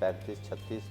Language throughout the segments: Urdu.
35, 36,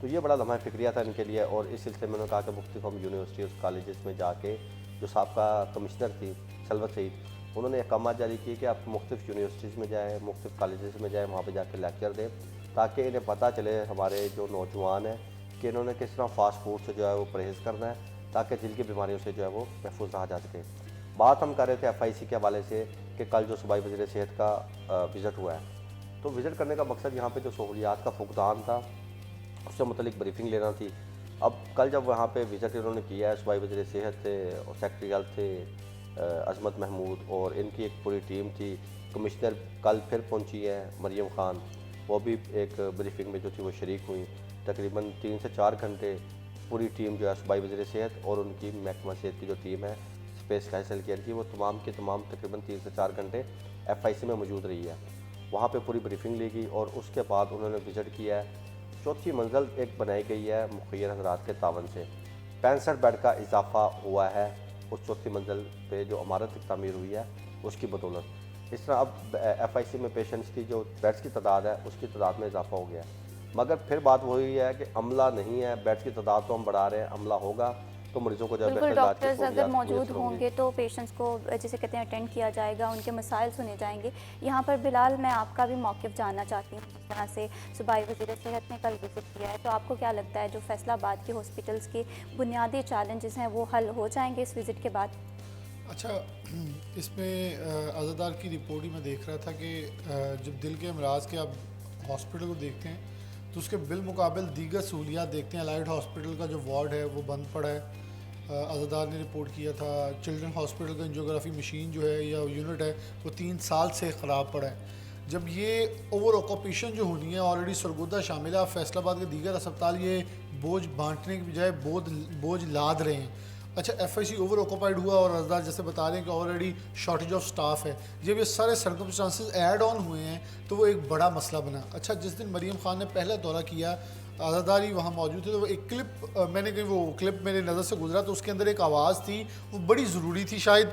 تو یہ بڑا لمحہ فکریہ تھا ان کے لیے، اور اس سلسلے میں انہوں نے کہا کہ مختلف ہم یونیورسٹیز کالجز میں جا کے، جو سابقہ کمشنر تھی سلوت سعید، انہوں نے احکامات جاری کیے کہ آپ مختلف یونیورسٹیز میں جائیں، مختلف کالجز میں جائیں، وہاں پہ جا کے لیکچر دیں، تاکہ انہیں پتہ چلے ہمارے جو نوجوان ہیں کہ انہوں نے کس طرح فاسٹ فوڈ سے جو ہے وہ پرہیز کرنا ہے، تاکہ دل کی بیماریوں سے جو ہے وہ محفوظ رہا جا سکے۔ بات ہم کر رہے تھے FIC کے حوالے سے کہ کل جو صوبائی وزیر صحت کا وزٹ ہوا ہے، تو وزٹ کرنے کا مقصد یہاں پہ جو سہولیات کا فقدان تھا اس سے متعلق بریفنگ لینا تھی۔ اب کل جب وہاں پہ وزٹ انہوں نے کیا ہے، صوبائی وزیر صحت تھے اور سیکرٹری ہیلتھ تھے عظمت محمود، اور ان کی ایک پوری ٹیم تھی۔ کمشنر کل پھر پہنچی ہے مریم خان، وہ بھی ایک بریفنگ میں جو تھی وہ شریک ہوئی۔ تقریباً 3 سے 4 گھنٹے پوری ٹیم جو ہے صوبائی وزیر صحت اور ان کی محکمہ صحت کی جو ٹیم ہے اسپیس کا کیئر کی، وہ تمام کے تمام تقریباً 3 سے 4 گھنٹے FIC میں موجود رہی ہے۔ وہاں پہ پوری بریفنگ لی گئی، اور اس کے بعد انہوں نے وزٹ کیا ہے۔ چوتھی منزل ایک بنائی گئی ہے مخیر حضرات کے تعاون سے، 65 بیڈ کا اضافہ ہوا ہے اس چوتھی منزل پہ جو عمارت تعمیر ہوئی ہے اس کی بدولت۔ اس طرح اب FIC میں پیشنٹس کی جو بیڈس کی تعداد ہے اس کی تعداد میں اضافہ ہو گیا ہے، مگر پھر بات وہی ہے کہ عملہ نہیں ہے۔ بیڈس کی تعداد تو ہم بڑھا رہے ہیں، عملہ ہوگا تو مریضوں کو جب بالکل ڈاکٹرز اگر موجود ہوں گے تو پیشنٹس کو جسے کہتے ہیں اٹینڈ کیا جائے گا، ان کے مسائل سنے جائیں گے۔ یہاں پر بلال میں آپ کا بھی موقف جاننا چاہتی ہوں، جس طرح سے صوبائی وزیر صحت نے کل وزٹ کیا ہے، تو آپ کو کیا لگتا ہے جو فیصل آباد کے ہاسپٹلس کے بنیادی چیلنجز ہیں وہ حل ہو جائیں گے اس وزٹ کے بعد؟ اچھا، اس میں عزادار کی رپورٹ ہی میں دیکھ رہا تھا کہ جب دل کے امراض کے آپ ہاسپٹل کو دیکھتے ہیں تو اس کے بالمقابل دیگر سہولیات دیکھتے ہیں۔ الائڈ ہاسپٹل کا جو وارڈ ہے وہ بند پڑا ہے، عزادار نے رپورٹ کیا تھا۔ چلڈرن ہاسپٹل کا انجیوگرافی مشین جو ہے یا یونٹ ہے وہ 3 سال سے خراب پڑا ہے۔ جب یہ اوور آکوپیشن جو ہونی ہے، آلریڈی سرگودا شامل ہے، فیصل آباد کے دیگر اسپتال یہ بوجھ بانٹنے کی بجائے بوجھ لاد رہے ہیں۔ اچھا، FIC اوور آکوپائڈ ہوا اور عزادار جیسے بتا رہے ہیں کہ آلریڈی شارٹیج آف سٹاف ہے۔ جب یہ سارے سرکمسٹانسز ایڈ آن ہوئے ہیں تو وہ ایک بڑا مسئلہ بنا۔ اچھا، جس دن مریم خان نے پہلا دورہ کیا، عزادار ہی وہاں موجود تھے، تو وہ ایک کلپ میں نے کہیں وہ کلپ میرے نظر سے گزرا تو اس کے اندر ایک آواز تھی، وہ بڑی ضروری تھی، شاید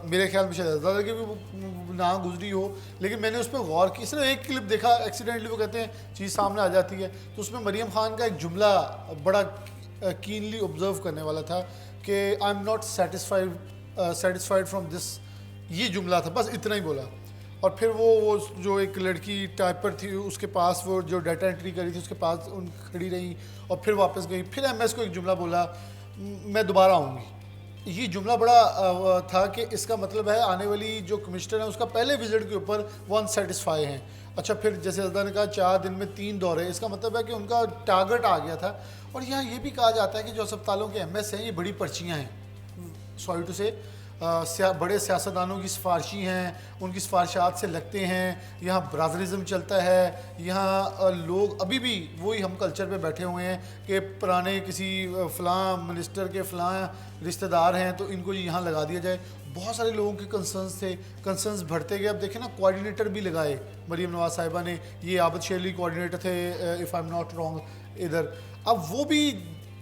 میرے خیال میں شاید عزادار کی بھی نہ گزری ہو، لیکن میں نے اس پہ غور کی۔ صرف ایک کلپ دیکھا، ایکسیڈنٹلی وہ کہتے ہیں چیز سامنے آ جاتی ہے، تو اس میں مریم خان کا ایک جملہ بڑا کینلی آبزرو کرنے والا تھا کہ I am not satisfied from this, یہ جملہ تھا، بس اتنا ہی بولا۔ اور پھر وہ جو ایک لڑکی ٹائپر تھی اس کے پاس وہ جو ڈیٹا انٹری کری تھی اس کے پاس ان کھڑی رہی اور پھر واپس گئی، پھر MS کو ایک جملہ بولا، میں دوبارہ آؤں گی۔ یہ جملہ بڑا تھا کہ اس کا مطلب ہے آنے والی جو کمشنر ہے اس کا پہلے وزٹ کے اوپر وہ انسیٹسفائی ہیں۔ اچھا، پھر جیسے عزادار نے کہا 4 دن میں 3 دورے، اس کا مطلب ہے کہ ان کا ٹارگٹ آ گیا تھا۔ اور یہاں یہ بھی کہا جاتا ہے کہ جو اسپتالوں کے MS ہیں یہ بڑی پرچیاں ہیں، سوری ٹو سے بڑے سیاستدانوں کی سفارشی ہیں، ان کی سفارشات سے لگتے ہیں، یہاں برادرزم چلتا ہے، یہاں لوگ ابھی بھی وہی ہم کلچر پہ بیٹھے ہوئے ہیں کہ پرانے کسی فلاں منسٹر کے فلاں رشتہ دار ہیں تو ان کو یہاں لگا دیا جائے۔ بہت سارے لوگوں کے کنسرنس تھے، کنسرنس بڑھتے گئے۔ اب دیکھیں نا، کوآرڈینیٹر بھی لگائے مریم نواز صاحبہ نے، یہ عابد شیرلی کوآرڈینیٹر تھے if I am not wrong ادھر۔ اب وہ بھی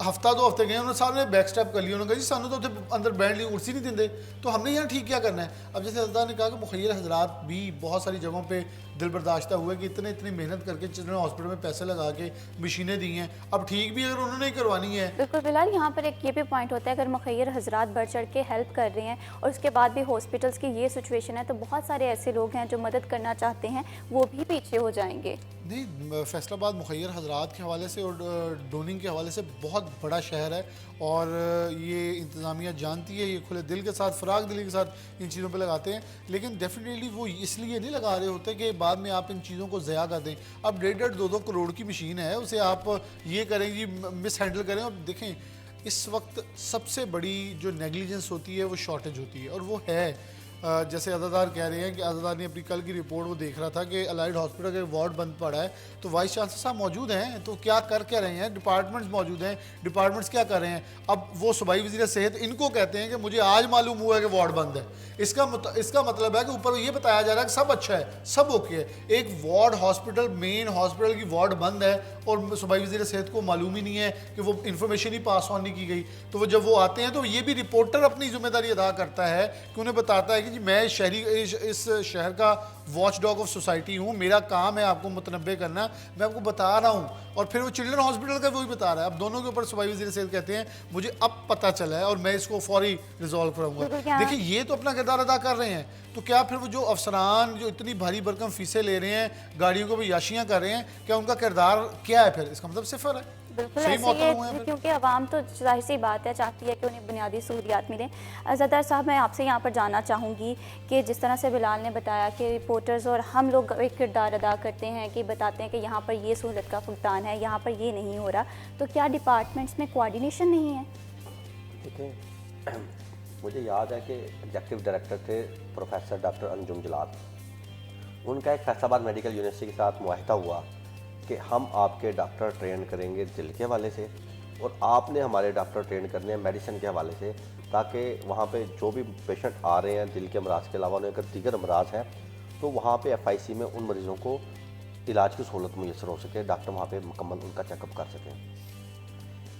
ہفتہ 2 ہفتے گئے، انہوں نے سارے بیک سٹیپ کر لیا، انہوں نے کہا جی سانو تو اندر بینڈ لی کرسی نہیں دیں دے، تو ہم نے یہاں ٹھیک کیا کرنا ہے۔ اب جیسے عزادار نے کہا کہ مخیر حضرات بھی بہت ساری جگہوں پہ دل برداشتہ ہوئے کہ اتنی محنت کر کے چلڈرن ہاسپٹل میں پیسے لگا کے مشینیں دی ہیں، اب ٹھیک بھی اگر انہوں نے کروانی ہے۔ بالکل بلال، یہاں پر ایک یہ بھی پوائنٹ ہوتا ہے، اگر مخیر حضرات بڑھ چڑھ کے ہیلپ کر رہے ہیں اور اس کے بعد بھی ہاسپٹلس کی یہ سچویشن ہے تو بہت سارے ایسے لوگ ہیں جو مدد کرنا چاہتے ہیں وہ بھی پیچھے ہو جائیں گے۔ نہیں، فیصل آباد مخیر حضرات کے حوالے سے اور ڈوننگ کے حوالے سے بہت بڑا شہر ہے، اور یہ انتظامیہ جانتی ہے، یہ کھلے دل کے ساتھ، فراغ دلی کے ساتھ ان چیزوں پہ لگاتے ہیں، لیکن ڈیفینیٹلی وہ اس لیے نہیں لگا رہے ہوتے کہ بعد میں آپ ان چیزوں کو ضیاع کر دیں۔ اب 1.5-2 کروڑ کی مشین ہے، اسے آپ یہ کریں جی مس ہینڈل کریں۔ اور دیکھیں اس وقت سب سے بڑی جو نیگلیجنس ہوتی ہے وہ شارٹیج ہوتی ہے، اور وہ ہے جیسے عزادار کہہ رہے ہیں کہ عزادار نے اپنی کل کی رپورٹ وہ دیکھ رہا تھا کہ الائڈ ہاسپٹل کا وارڈ بند پڑا ہے، تو وائس چانسلر صاحب موجود ہیں تو کیا کر کے رہے ہیں، ڈپارٹمنٹس موجود ہیں، ڈپارٹمنٹس کیا کر رہے ہیں۔ اب وہ صوبائی وزیر صحت ان کو کہتے ہیں کہ مجھے آج معلوم ہوا ہے کہ وارڈ بند ہے، اس کا مطلب ہے کہ اوپر یہ بتایا جا رہا ہے کہ سب اچھا ہے، سب اوکے ہے۔ ایک وارڈ ہاسپٹل، مین ہاسپٹل کی وارڈ بند ہے اور صوبائی وزیر صحت کو معلوم ہی نہیں ہے کہ وہ انفارمیشن ہی پاس آن نہیں کی گئی، تو وہ جب وہ آتے ہیں تو یہ بھی رپورٹر اپنی ذمہ داری ادا کرتا ہے کہ انہیں بتاتا ہے کہ کہ جی میں اس شہر کا واچ ڈاگ آف سوسائٹی ہوں, میرا کام ہے آپ کو متنبع کرنا, میں آپ کو بتا رہا ہوں. اور پھر وہ چلڈرن ہاسپٹل کا وہی بتا رہا ہے. اب دونوں کے اوپر صوبائی وزیر صحت کہتے ہیں مجھے اب پتہ چلا ہے اور میں اس کو فوری ریزالو کراؤں گا. دیکھیں یہ تو اپنا کردار ادا کر رہے ہیں, تو کیا پھر وہ جو افسران جو اتنی بھاری بھرکم فیسیں لے رہے ہیں, گاڑیوں کو بھی یاشیاں کر رہے ہیں, کیا ان کا کردار کیا ہے پھر؟ اس کا مطلب صفر ہے. بالکل ایسے ہی, کیونکہ عوام تو ظاہر سی بات ہے چاہتی ہے کہ انہیں بنیادی سہولیات ملیں. زردار صاحب میں آپ سے یہاں پر جاننا چاہوں گی کہ جس طرح سے بلال نے بتایا کہ رپورٹرز اور ہم لوگ ایک کردار ادا کرتے ہیں کہ بتاتے ہیں کہ یہاں پر یہ سہولت کا فقدان ہے, یہاں پر یہ نہیں ہو رہا, تو کیا ڈپارٹمنٹس میں کوآرڈینیشن نہیں ہے؟ دیکھیں مجھے یاد ہے کہ ایگزیکٹو ڈائریکٹر تھے پروفیسر ڈاکٹر انجم جلال. ان کا ایک فیصل آباد میڈیکل یونیورسٹی کے ساتھ معاہدہ ہوا کہ ہم آپ کے ڈاکٹر ٹرین کریں گے دل کے حوالے سے, اور آپ نے ہمارے ڈاکٹر ٹرین کرنے ہیں میڈیسن کے حوالے سے, تاکہ وہاں پہ جو بھی پیشنٹ آ رہے ہیں دل کے امراض کے علاوہ انہیں اگر دیگر امراض ہیں تو وہاں پہ FIC میں ان مریضوں کو علاج کی سہولت میسر ہو سکے, ڈاکٹر وہاں پہ مکمل ان کا چیک اپ کر سکیں.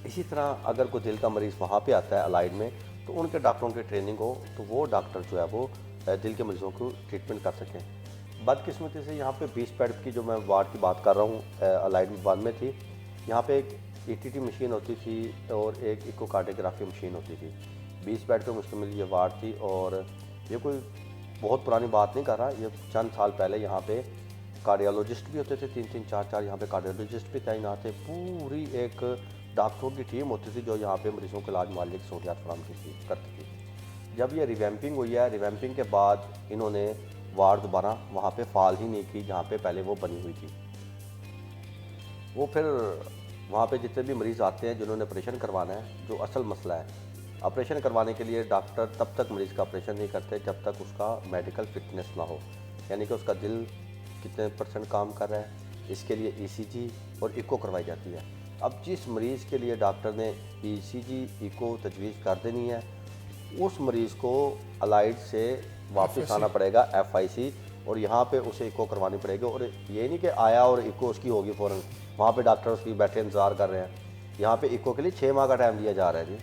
اسی طرح اگر کوئی دل کا مریض وہاں پہ آتا ہے الائڈ میں تو ان کے ڈاکٹروں کی ٹریننگ ہو تو وہ ڈاکٹر جو ہے وہ دل کے مریضوں کو ٹریٹمنٹ کر سکیں. بدقسمتی سے یہاں پہ 20 بیڈ کی جو میں وارڈ کی بات کر رہا ہوں الائڈ ون میں تھی, یہاں پہ ایک ETT مشین ہوتی تھی اور ایک ایکوکارڈیوگرافی مشین ہوتی تھی. 20 بیڈ پہ مشتمل یہ وارڈ تھی, اور یہ کوئی بہت پرانی بات نہیں کر رہا, یہ چند سال پہلے یہاں پہ کارڈیالوجسٹ بھی ہوتے تھے, 3 4 یہاں پہ کارڈیالوجسٹ بھی تعینات تھے. پوری ایک ڈاکٹروں کی ٹیم ہوتی تھی جو یہاں پہ مریضوں کے علاج معالجے کی سہولیات فراہم کرتی تھی. جب یہ ریویمپنگ ہوئی ہے, ریویمپنگ کے بعد انہوں نے وارڈ دوبارہ وہاں پہ فعال ہی نہیں کی جہاں پہ پہلے وہ بنی ہوئی تھی. وہ پھر وہاں پہ جتنے بھی مریض آتے ہیں جنہوں نے آپریشن کروانا ہے, جو اصل مسئلہ ہے آپریشن کروانے کے لیے ڈاکٹر تب تک مریض کا آپریشن نہیں کرتے جب تک اس کا میڈیکل فٹنس نہ ہو, یعنی کہ اس کا دل کتنے % کام کر رہا ہے, اس کے لیے ECG اور ایکو کروائی جاتی ہے. اب جس مریض کے لیے ڈاکٹر نے ECG ایکو تجویز کر دینی ہے اس مریض کو الائڈ سے واپس آنا پڑے گا FIC, اور یہاں پہ اسے ایکو کروانی پڑے گی. اور یہ نہیں کہ آیا اور ایکو اس کی ہوگی فوراً, وہاں پہ ڈاکٹر اس کی بیٹھے انتظار کر رہے ہیں. یہاں پہ ایکو کے لیے 6 ماہ کا ٹائم دیا جا رہا ہے جی,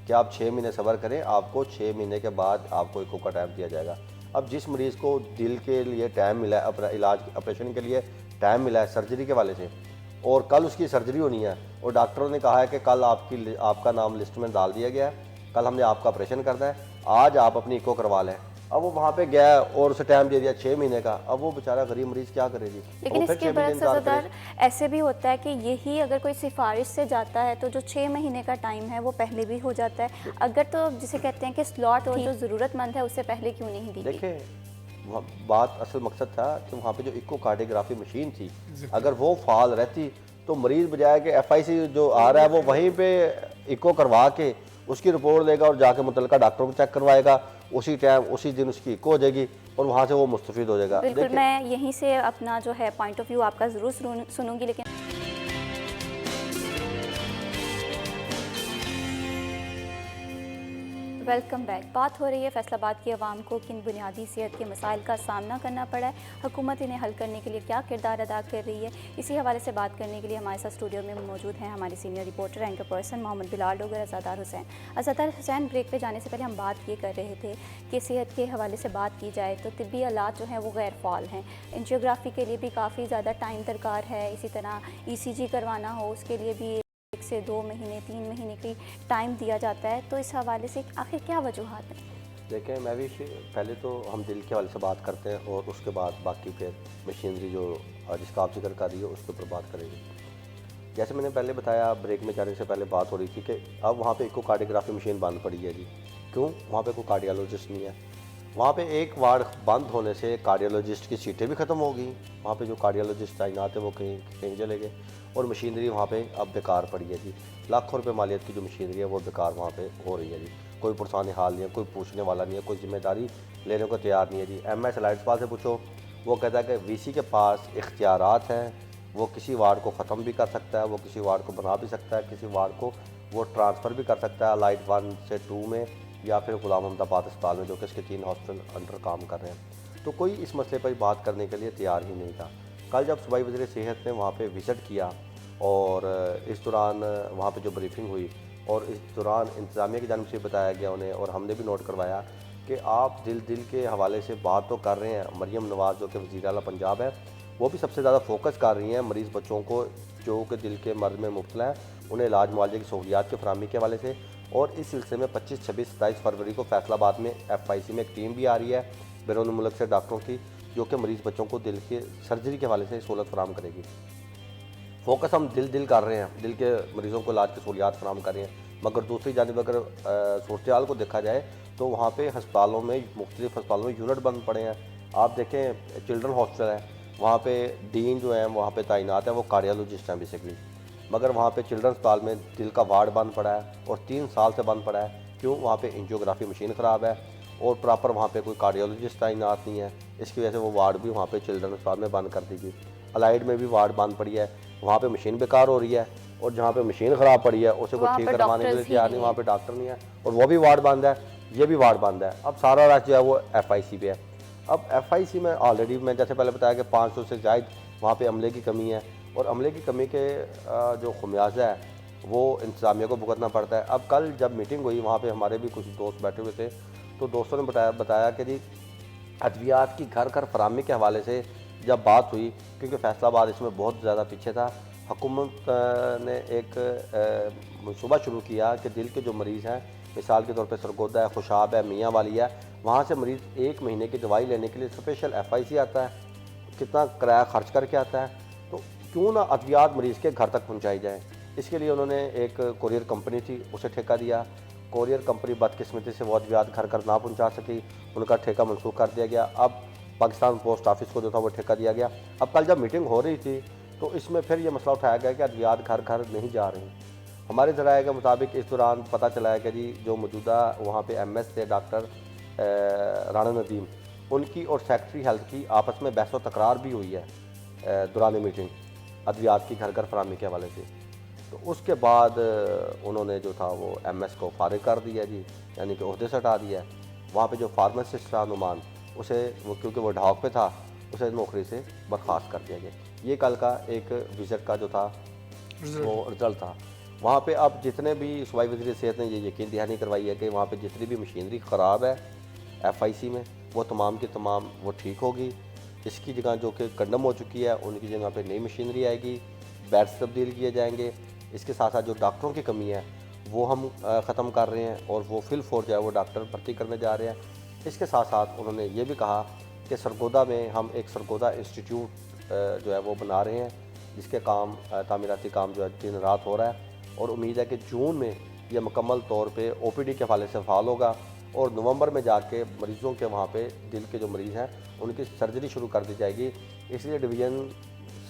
کہ آپ 6 مہینے صبر کریں, آپ کو 6 مہینے کے بعد آپ کو ایکو کا ٹائم دیا جائے گا. اب جس مریض کو دل کے لیے ٹائم ملا ہے, علاج آپریشن کے لیے ٹائم ملا ہے سرجری کے والے سے, اور کل اس کی سرجری ہونی ہے, اور ڈاکٹروں نے کہا ہے کہ کل آپ کا نام لسٹ میں ڈال دیا گیا ہے, کل ہم نے آپ کا آپریشن کرنا ہے, آج آپ اپنی ایکو کروا لیں. اب وہ وہاں پہ گیا اور اسے ٹائم دے دیا 6 مہینے کا, اب وہ بیچارہ غریب مریض کیا کرے گی. لیکن اس کے برعکس زردار ایسے بھی ہوتا ہے کہ یہی اگر کوئی سفارش سے جاتا ہے تو جو 6 مہینے کا ٹائم ہے وہ پہلے بھی ہو جاتا ہے, اگر تو جسے کہتے ہیں کہ سلاٹ جو ضرورت مند ہے اس سے پہلے کیوں نہیں دی. دیکھیں بات اصل مقصد تھا کہ وہاں پہ جو ایکو کارڈیوگرافی مشین تھی اگر وہ فعال رہتی تو مریض بجائے کہ FIC جو آ رہا ہے وہ وہیں پہ ایکو کروا کے اس کی رپورٹ دے گا اور جا کے متعلقہ ڈاکٹروں کو چیک کروائے گا, اسی ٹائم اسی دن اس کی ایکو ہو جائے گی اور وہاں سے وہ مستفید ہو جائے گا. بالکل, میں یہیں سے اپنا جو ہے پوائنٹ آف ویو آپ کا ضرور سنوں گی, لیکن ویلکم بیک. بات ہو رہی ہے فیصل آباد کی عوام کو کن بنیادی صحت کے مسائل کا سامنا کرنا پڑا ہے, حکومت انہیں حل کرنے کے لیے کیا کردار ادا کر رہی ہے. اسی حوالے سے بات کرنے کے لیے ہمارے ساتھ اسٹوڈیو میں موجود ہیں ہمارے سینئر رپورٹر اینکر پرسن محمد بلال ڈوگر, عزادار حسین. عزادار حسین, بریک پہ جانے سے پہلے ہم بات یہ کر رہے تھے کہ صحت کے حوالے سے بات کی جائے تو طبی آلات جو ہیں وہ غیر فعال ہیں, انجیوگرافی کے لیے بھی کافی زیادہ ٹائم درکار ہے, اسی طرح ECG کروانا ہو اس کے لیے بھی 1 سے 2 مہینے 3 مہینے کی ٹائم دیا جاتا ہے. تو اس حوالے سے آخر کیا وجوہات ہیں؟ دیکھیں میں بھی پہلے تو ہم دل کے حوالے سے بات کرتے ہیں اور اس کے بعد باقی پھر مشینری جو جس کا آپ ذکر کر رہی ہے اس کے اوپر بات کریں گے. جیسے میں نے پہلے بتایا بریک میں جانے سے پہلے بات ہو رہی تھی کہ اب وہاں پہ ایکو کارڈیوگرافی مشین بند پڑی ہے جی. کیوں؟ وہاں پہ کوئی کارڈیالوجسٹ نہیں ہے. وہاں پہ ایک وارڈ بند ہونے سے کارڈیالوجسٹ کی سیٹیں بھی ختم ہو گئیں, وہاں پہ جو کارڈیالوجسٹ تعینات ہیں وہ کہیں چلے گئے, اور مشینری وہاں پہ اب بیکار پڑی ہے جی. لاکھوں روپے مالیت کی جو مشینری ہے وہ بیکار وہاں پہ ہو رہی ہے جی. کوئی پرسان حال نہیں ہے, کوئی پوچھنے والا نہیں ہے, کوئی ذمہ داری لینے کو تیار نہیں ہے جی. MS الائڈ سے پوچھو, وہ کہتا ہے کہ VC کے پاس اختیارات ہیں, وہ کسی وارڈ کو ختم بھی کر سکتا ہے, وہ کسی وارڈ کو بنا بھی سکتا ہے, کسی وارڈ کو وہ ٹرانسفر بھی کر سکتا ہے الائڈ 1 سے 2 میں یا پھر غلام محمد آباد اسپتال میں, جو کہ اس کے 3 ہاسپٹل انڈر کام کر رہے ہیں. تو کوئی اس مسئلے پر بات کرنے کے لیے تیار ہی نہیں تھا. کل جب صوبائی وزیر صحت نے وہاں پہ وزٹ کیا اور اس دوران وہاں پہ جو بریفنگ ہوئی اور اس دوران انتظامیہ کی جانب سے بتایا گیا انہیں, اور ہم نے بھی نوٹ کروایا کہ آپ دل کے حوالے سے بات تو کر رہے ہیں. مریم نواز جو کہ وزیر اعلیٰ پنجاب ہے وہ بھی سب سے زیادہ فوکس کر رہی ہیں مریض بچوں کو جو کہ دل کے مرض میں مبتلا ہیں, انہیں علاج معالجے کی سہولیات کی فراہمی کے حوالے سے. اور اس سلسلے میں 25, 26, 27 فروری کو فیصل آباد میں FIC میں ایک ٹیم بھی آ رہی ہے بیرون ملک سے ڈاکٹروں کی, جو کہ مریض بچوں کو دل کے سرجری کے حوالے سے سہولت فراہم کرے گی. فوکس ہم دل کر رہے ہیں, دل کے مریضوں کو علاج کی سہولیات فراہم کر رہے ہیں, مگر دوسری جانب اگر صورتحال کو دیکھا جائے تو وہاں پہ ہسپتالوں میں, مختلف ہسپتالوں میں یونٹ بند پڑے ہیں. آپ دیکھیں چلڈرن ہاسپٹل ہے, وہاں پہ ڈین جو ہیں وہاں پہ تعینات ہیں وہ کارڈیالوجسٹ ہیں بیسکلی, مگر وہاں پہ چلڈرن ہسپتال میں دل کا وارڈ بند پڑا ہے اور 3 سال سے بند پڑا ہے. کیوں؟ وہاں پہ انجیوگرافی مشین خراب ہے اور پراپر وہاں پہ کوئی کارڈیالوجسٹ تعینات نہیں ہے. اس کی وجہ سے وہ وارڈ بھی وہاں پہ چلڈرن ہسپتال میں بند کر دی گئی. الائڈ میں بھی وارڈ بند پڑی ہے, وہاں پہ مشین بیکار ہو رہی ہے, اور جہاں پہ مشین خراب پڑی ہے اسے کوئی ٹھیک کروانے کے لیے تیار نہیں, وہاں پہ ڈاکٹر نہیں ہے اور وہ بھی وارڈ بند ہے, یہ بھی وارڈ بند ہے. اب سارا رش جو ہے وہ FIC پہ ہے. اب FIC میں آلریڈی میں جیسے پہلے بتایا کہ 500 سے زائد وہاں پہ عملے کی کمی ہے, اور عملے کی کمی کے جو خمیازہ ہے وہ انتظامیہ کو بھگتنا پڑتا ہے. اب کل جب میٹنگ ہوئی وہاں پہ ہمارے بھی کچھ دوست بیٹھے ہوئے تھے, تو دوستوں نے بتایا کہ جی ادویات کی گھر فراہمی کے حوالے سے جب بات ہوئی, کیونکہ فیصل آباد اس میں بہت زیادہ پیچھے تھا, حکومت نے ایک منصوبہ شروع کیا کہ دل کے جو مریض ہیں, مثال کے طور پہ سرگودا ہے, خوشاب ہے, میاں والی ہے, وہاں سے مریض 1 مہینے کی دوائی لینے کے لیے اسپیشل FIC آتا ہے, کتنا کرایہ خرچ کر کے آتا ہے, تو کیوں نہ ادویات مریض کے گھر تک پہنچائی جائیں. اس کے لیے انہوں نے ایک کوریئر کمپنی تھی اسے ٹھیکہ دیا. کوریئر کمپنی بدقسمتی سے وہ ادویات گھر نہ پہنچا سکی, ان کا ٹھیکہ منسوخ کر دیا گیا. اب پاکستان پوسٹ آفس کو جو تھا وہ ٹھیکہ دیا گیا. اب کل جب میٹنگ ہو رہی تھی تو اس میں پھر یہ مسئلہ اٹھایا گیا کہ ادویات گھر نہیں جا رہی. ہمارے ذرائع کے مطابق اس دوران پتہ چلا ہے کہ جی جو موجودہ وہاں پہ MS تھے ڈاکٹر رانا ندیم, ان کی اور سیکٹری ہیلتھ کی آپس میں بحث و تکرار بھی ہوئی ہے دوران میٹنگ ادویات کی گھر فراہمی کے حوالے سے. تو اس کے بعد انہوں نے جو تھا وہ MS کو فارغ کر دیا جی, یعنی کہ عہدے سے ہٹا دیا. وہاں پہ جو فارماسسٹ تھا نعمان, اسے کیونکہ وہ ڈھاک پہ تھا, اسے نوکری سے برخاست کر دیا گیا. یہ کل کا ایک وزٹ کا جو تھا وہ رزلٹ تھا. وہاں پہ اب جتنے بھی صوبائی وزیر صحت نے یہ یقین دہانی کروائی ہے کہ وہاں پہ جتنی بھی مشینری خراب ہے FIC میں وہ تمام کی تمام وہ ٹھیک ہوگی. اس کی جگہ جو کہ کنڈم ہو چکی ہے ان کی جگہ پہ نئی مشینری آئے گی, بیڈس تبدیل کیے جائیں گے. اس کے ساتھ ساتھ جو ڈاکٹروں کی کمی ہے وہ ہم ختم کر رہے ہیں, اور وہ فل فور جو ہے وہ ڈاکٹر بھرتی کرنے جا رہے ہیں. اس کے ساتھ ساتھ انہوں نے یہ بھی کہا کہ سرگودا میں ہم ایک سرگودا انسٹیٹیوٹ جو ہے وہ بنا رہے ہیں, جس کے کام تعمیراتی کام جو ہے دن رات ہو رہا ہے, اور امید ہے کہ جون میں یہ مکمل طور پہ OPD کے حوالے سے فعال ہوگا, اور نومبر میں جا کے مریضوں کے وہاں پہ دل کے جو مریض ہیں ان کی سرجری شروع کر دی جائے گی. اس لیے ڈویژن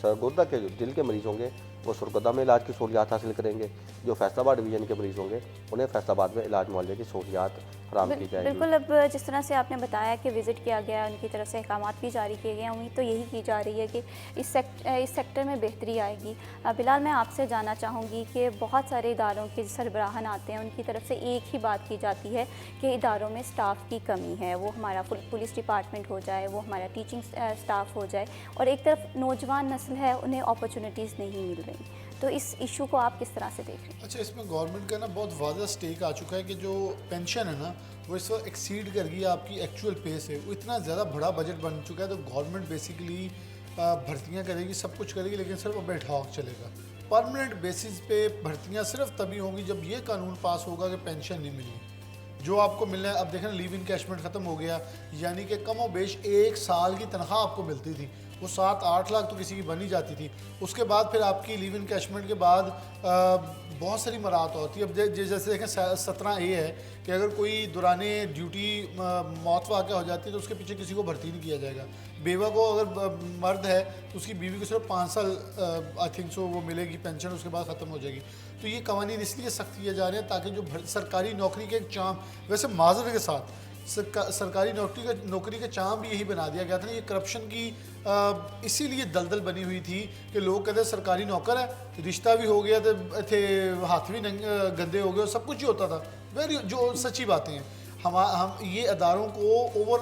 سرگودا کے جو دل کے مریض ہوں گے وہ سرگودا میں علاج کی سہولیات حاصل کریں گے, جو فیصل آباد ڈویژن کے مریض ہوں گے انہیں فیصل آباد میں علاج معالجے کی سہولیات فراہم کی جائے گی. بالکل. اب جس طرح سے آپ نے بتایا کہ وزٹ کیا گیا, ان کی طرف سے احکامات بھی جاری کیے گئے ہیں, امید تو یہی کی جا رہی ہے کہ اس سیکٹر میں بہتری آئے گی. بلال, میں آپ سے جاننا چاہوں گی کہ بہت سارے اداروں کے سربراہان آتے ہیں, ان کی طرف سے ایک ہی بات کی جاتی ہے کہ اداروں میں سٹاف کی کمی ہے, وہ ہمارا پولیس ڈپارٹمنٹ ہو جائے, وہ ہمارا ٹیچنگ سٹاف ہو جائے, اور ایک طرف نوجوان نسل ہے انہیں اپرچونیٹیز نہیں مل رہی. تو اس ایشو کو آپ کس طرح سے دیکھ رہے ہیں؟ اچھا, اس میں گورنمنٹ کا نا بہت واضح سٹیک آ چکا ہے کہ جو پینشن ہے نا وہ اس وقت ایکسیڈ کر گئی آپ کی ایکچوئل پے سے. وہ اتنا زیادہ بڑا بجٹ بن چکا ہے, تو گورنمنٹ بیسیکلی بھرتیاں کرے گی, سب کچھ کرے گی, لیکن صرف اپنے ٹھاک چلے گا. پرماننٹ بیسس پہ بھرتیاں صرف تبھی ہوں گی جب یہ قانون پاس ہوگا کہ پینشن نہیں ملی جو آپ کو ملنا ہے. اب دیکھیں لیو انکیشمنٹ ختم ہو گیا, یعنی کہ کم و بیش 1 سال کی تنخواہ آپ کو ملتی تھی, وہ 7-8 لاکھ تو کسی کی بن ہی جاتی تھی. اس کے بعد پھر آپ کی لیو انکیشمنٹ کے بعد بہت ساری مراحت ہوتی ہے. اب جیسے دیکھیں 17A ہے کہ اگر کوئی دوران ڈیوٹی موت واقع ہو جاتی ہے تو اس کے پیچھے کسی کو بھرتی نہیں کیا جائے گا. بیوہ کو اگر مرد ہے تو اس کی بیوی کو صرف 5 سال آئی تھنک سو وہ ملے گی پینشن, اس کے بعد ختم ہو جائے گی. تو یہ قوانین اس لیے سخت کیے جا رہے ہیں تاکہ جو سرکاری نوکری کے چام, ویسے معذرت کے ساتھ سرکاری نوکری کا چام بھی یہی بنا دیا گیا تھا نا. یہ کرپشن کی اسی لیے دلدل بنی ہوئی تھی کہ لوگ کہتے ہیں سرکاری نوکر ہے, رشتہ بھی ہو گیا تھے, ہاتھ بھی گندے ہو گئے, سب کچھ ہی ہوتا تھا. جو سچی باتیں ہیں, ہم یہ اداروں کو اوور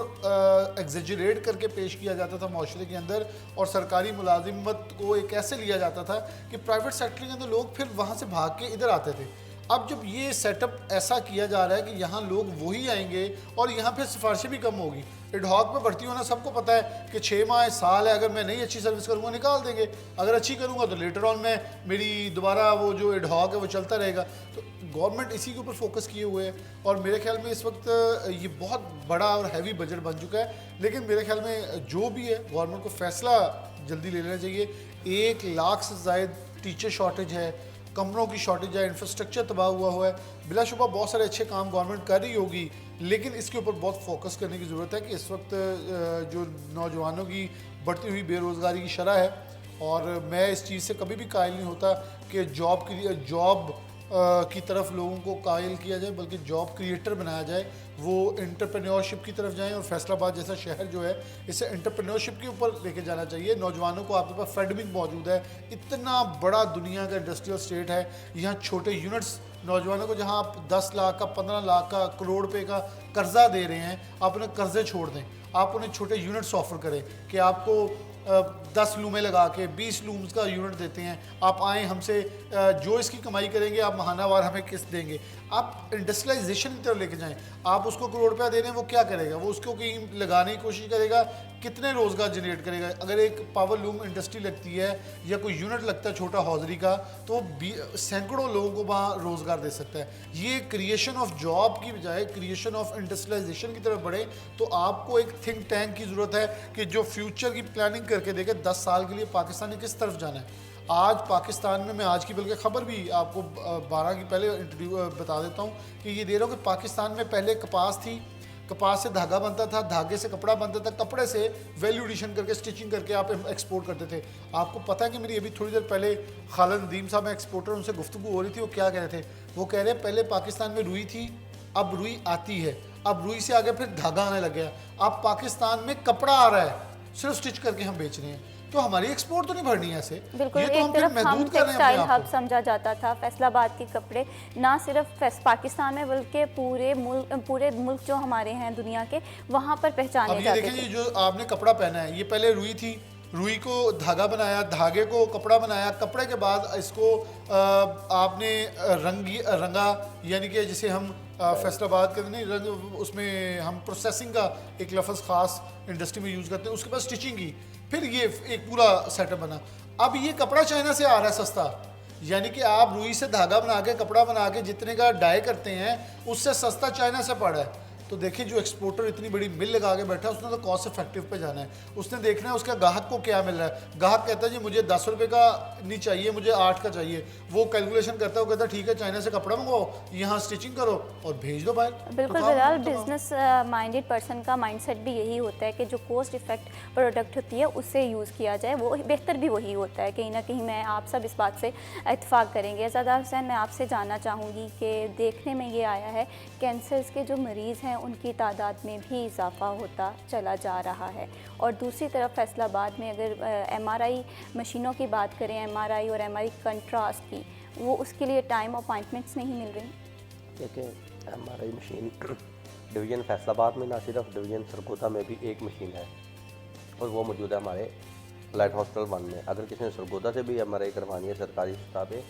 ایگزیجریٹ کر کے پیش کیا جاتا تھا معاشرے کے اندر, اور سرکاری ملازمت کو ایک ایسے لیا جاتا تھا کہ پرائیویٹ سیکٹر کے اندر لوگ پھر وہاں سے بھاگ کے ادھر آتے تھے. اب جب یہ سیٹ اپ ایسا کیا جا رہا ہے کہ یہاں لوگ وہی آئیں گے اور یہاں پھر سفارشیں بھی کم ہوگی. ایڈ ہاک پہ بھرتی ہونا سب کو پتہ ہے کہ 6 ماہ سال ہے, اگر میں نہیں اچھی سروس کروں گا نکال دیں گے, اگر اچھی کروں گا تو لیٹر آن میں میری دوبارہ وہ جو ایڈ ہاک ہے وہ چلتا رہے گا. تو گورنمنٹ اسی کے اوپر فوکس کیے ہوئے ہے, اور میرے خیال میں اس وقت یہ بہت بڑا اور ہیوی بجٹ بن چکا ہے. لیکن میرے خیال میں جو بھی ہے گورنمنٹ کو فیصلہ جلدی لے لینا چاہیے. 1 لاکھ سے زائد ٹیچر شارٹیج ہے, کمروں کی شارٹیج ہے, انفراسٹرکچر تباہ ہوا ہے. بلا شبہ بہت سارے اچھے کام گورنمنٹ کر رہی ہوگی, لیکن اس کے اوپر بہت فوکس کرنے کی ضرورت ہے کہ اس وقت جو نوجوانوں کی بڑھتی ہوئی بے روزگاری کی شرح ہے, اور میں اس چیز سے کبھی بھی قائل نہیں ہوتا کہ جاب کی طرف لوگوں کو قائل کیا جائے, بلکہ جاب کریٹر بنایا جائے, وہ انٹرپرینیورشپ کی طرف جائیں. اور فیصل آباد جیسا شہر جو ہے اسے انٹرپرینیورشپ کے اوپر لے کے جانا چاہیے. نوجوانوں کو آپ کے پاس فنڈنگ موجود ہے, اتنا بڑا دنیا کا انڈسٹریل اسٹیٹ ہے, یہاں چھوٹے یونٹس نوجوانوں کو جہاں آپ 10 لاکھ کا 15 لاکھ کا کروڑ روپے کا قرضہ دے رہے ہیں, آپ انہیں قرضے چھوڑ دیں, آپ انہیں چھوٹے یونٹس آفر کریں کہ آپ کو 10 لومیں لگا کے 20 لومز کا یونٹ دیتے ہیں, آپ آئیں ہم سے جو اس کی کمائی کریں گے آپ ماہانہ وار ہمیں قسط دیں گے. آپ انڈسٹریلائزیشن کی طرف لے کے جائیں. آپ اس کو کروڑ روپیہ دے رہے ہیں, وہ کیا کرے گا؟ وہ اس کو کہیں لگانے کی کوشش کرے گا, کتنے روزگار جنریٹ کرے گا؟ اگر ایک پاور لوم انڈسٹری لگتی ہے یا کوئی یونٹ لگتا ہے چھوٹا حوضری کا, تو سینکڑوں لوگوں کو وہاں روزگار دے سکتا ہے. یہ کریشن آف جاب کی بجائے کریشن آف انڈسٹریلائزیشن کی طرف بڑھے, تو آپ کو ایک تھنک ٹینک کی ضرورت ہے کہ جو فیوچر کی پلاننگ کر کے دیکھے 10 سال کے لیے پاکستان نے کس طرف جانا ہے. آج پاکستان میں آج کی بلکہ خبر بھی آپ کو 12 کی پہلے بتا دیتا ہوں کہ یہ دے رہا ہوں کہ پاکستان میں پہلے کپاس تھی, کپاس سے دھاگا بنتا تھا, دھاگے سے کپڑا بنتا تھا, کپڑے سے ویلیو ایڈیشن کر کے اسٹچنگ کر کے آپ ایکسپورٹ کرتے تھے. آپ کو پتہ ہے کہ میری ابھی تھوڑی دیر پہلے خالد ندیم صاحب ایکسپورٹر, ان سے گفتگو ہو رہی تھی, وہ کیا کہہ رہے تھے؟ وہ کہہ رہے ہیں پہلے پاکستان میں روئی تھی, اب روئی آتی ہے, اب روئی سے آگے پھر دھاگا آنے لگ گیا, اب پاکستان میں کپڑا آ رہا ہے, صرف اسٹچ کر کے ہم بیچ رہے ہیں. تو ہماری ایکسپورٹ تو نہیں بڑھنی ہے ایسے, بالکل. یہ تو ایک ہم پھر طرف ہم محدود کر رہے ہیں ٹیکسٹائل اپنے آپ ہب کو. سمجھا جاتا تھا فیصل آباد کے کپڑے, نہ صرف پاکستان میں بلکہ پورے ملک جو ہمارے ہیں دنیا کے, وہاں پر پہچانے اب یہ جاتے دیکھیں تھے. یہ جو آپ نے کپڑا پہنا ہے, یہ پہلے روئی تھی, روئی کو دھاگا بنایا, دھاگے کو کپڑا بنایا, کپڑے کے بعد اس کو آپ نے رنگا, یعنی کہ جسے ہم فیصل آباد کے نہیں رنگ, اس میں ہم پروسیسنگ کا ایک لفظ خاص انڈسٹری میں یوز کرتے ہیں, اس کے بعد اسٹچنگ کی, پھر یہ ایک پورا سیٹ اپ بنا. اب یہ کپڑا چائنا سے آ رہا ہے سستا, یعنی کہ آپ روئی سے دھاگا بنا کے کپڑا بنا کے جتنے کا ڈائی کرتے ہیں اس سے سستا چائنا سے پڑا ہے. تو دیکھیں جو ایکسپورٹر اتنی بڑی مل لگا کے بیٹھا ہے, اس نے تو کاسٹ افیکٹو پہ جانا ہے, اس نے دیکھنا ہے اس کا گاہک کو کیا مل رہا ہے. گاہک کہتا ہے جی مجھے 10 روپے کا نہیں چاہیے, مجھے 8 کا چاہیے. وہ کیلکولیشن کرتا ہے, وہ کہتا ہے ٹھیک ہے چائنا سے کپڑا منگواؤ, یہاں اسٹچنگ کرو اور بھیج دو باہر. بالکل بلال, بزنس مائنڈیڈ پرسن کا مائنڈ سیٹ بھی یہی ہوتا ہے کہ جو کوسٹ افیکٹ پروڈکٹ ہوتی ہے اسے یوز کیا جائے, وہ بہتر بھی وہی ہوتا ہے. کہیں نہ کہیں میں آپ سب اس بات سے اتفاق کریں گے. زادہ حسین, میں آپ سے جاننا چاہوں گی کہ دیکھنے میں یہ آیا ہے کینسرز کے جو مریض ہیں ان کی تعداد میں بھی اضافہ ہوتا چلا جا رہا ہے, اور دوسری طرف فیصل آباد میں اگر ایم آر آئی مشینوں کی بات کریں, ایم آر آئی اور ایم آر آئی کنٹراسٹ کی, وہ اس کے لیے ٹائم اپائنٹمنٹس نہیں مل رہی. دیکھیں M R I machine division Faisal آباد میں, نہ صرف ڈویژن سرگودا میں بھی ایک مشین ہے, اور وہ موجود ہے ہمارے لائٹ ہاسپٹل 1 میں. اگر کسی نے سرگودا سے بھی ایم آر آئی کروانی ہے سرکاری سطح پہ,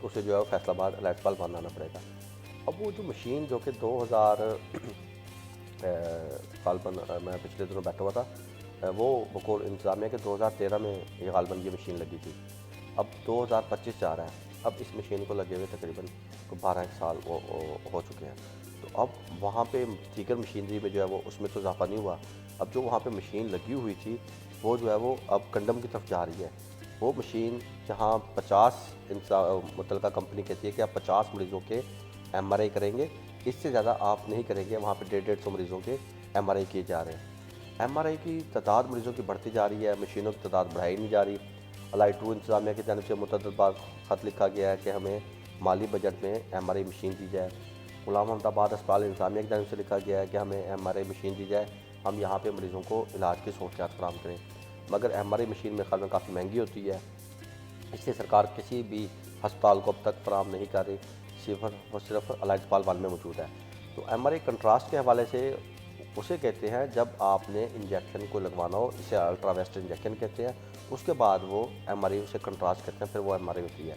تو اسے جو ہے فیصل آباد لائٹ ہاسپٹل 1 آنا پڑے گا. اب وہ جو مشین جو کہ 2000 غالباً میں پچھلے دنوں بیٹھا ہوا تھا, وہ بقول انتظامیہ کے 2013 میں یہ غالباً یہ مشین لگی تھی. اب 2025 جا رہا ہے, اب اس مشین کو لگے ہوئے تقریباً 12 سال ہو چکے ہیں. تو اب وہاں پہ دیگر مشینری میں جو ہے وہ اس میں تو اضافہ نہیں ہوا. اب جو وہاں پہ مشین لگی ہوئی تھی وہ جو ہے وہ اب کنڈم کی طرف جا رہی ہے. وہ مشین جہاں 50 متعلقہ کمپنی کہتی ہے کہ آپ 50 مریضوں کے ایم آر آئی کریں گے, اس سے زیادہ آپ نہیں کریں گے. وہاں پہ 150 مریضوں کے ایم آر آئی کیے جا رہے ہیں. ایم آر آئی کی تعداد مریضوں کی بڑھتی جا رہی ہے, مشینوں کی تعداد بڑھائی نہیں جا رہی. لائٹ 2 انتظامیہ کی جانب سے متعدد بار خط لکھا گیا ہے کہ ہمیں مالی بجٹ میں ایم آر آئی مشین دی جائے. غلام محمد آباد اسپتال انتظامیہ کی جانب سے لکھا گیا ہے کہ ہمیں ایم آر آئی مشین دی جائے, ہم یہاں پہ مریضوں کو علاج کی سہولیات فراہم کریں. مگر ایم آر آئی مشین میرے خیال میں کافی مہنگی ہوتی ہے, اس سے سرکار کسی بھی ہسپتال کو اب تک فراہم نہیں کر رہی, صرف لائٹ ہاسپٹل 1 میں موجود ہے. تو ایم آر آئی کنٹراسٹ کے حوالے سے اسے کہتے ہیں جب آپ نے انجیکشن کو لگوانا ہو, اسے الٹرا ویسٹ انجیکشن کہتے ہیں. اس کے بعد وہ ایم آر آئی اسے کنٹراسٹ کہتے ہیں, پھر وہ ایم آر آئی ہوتی ہے.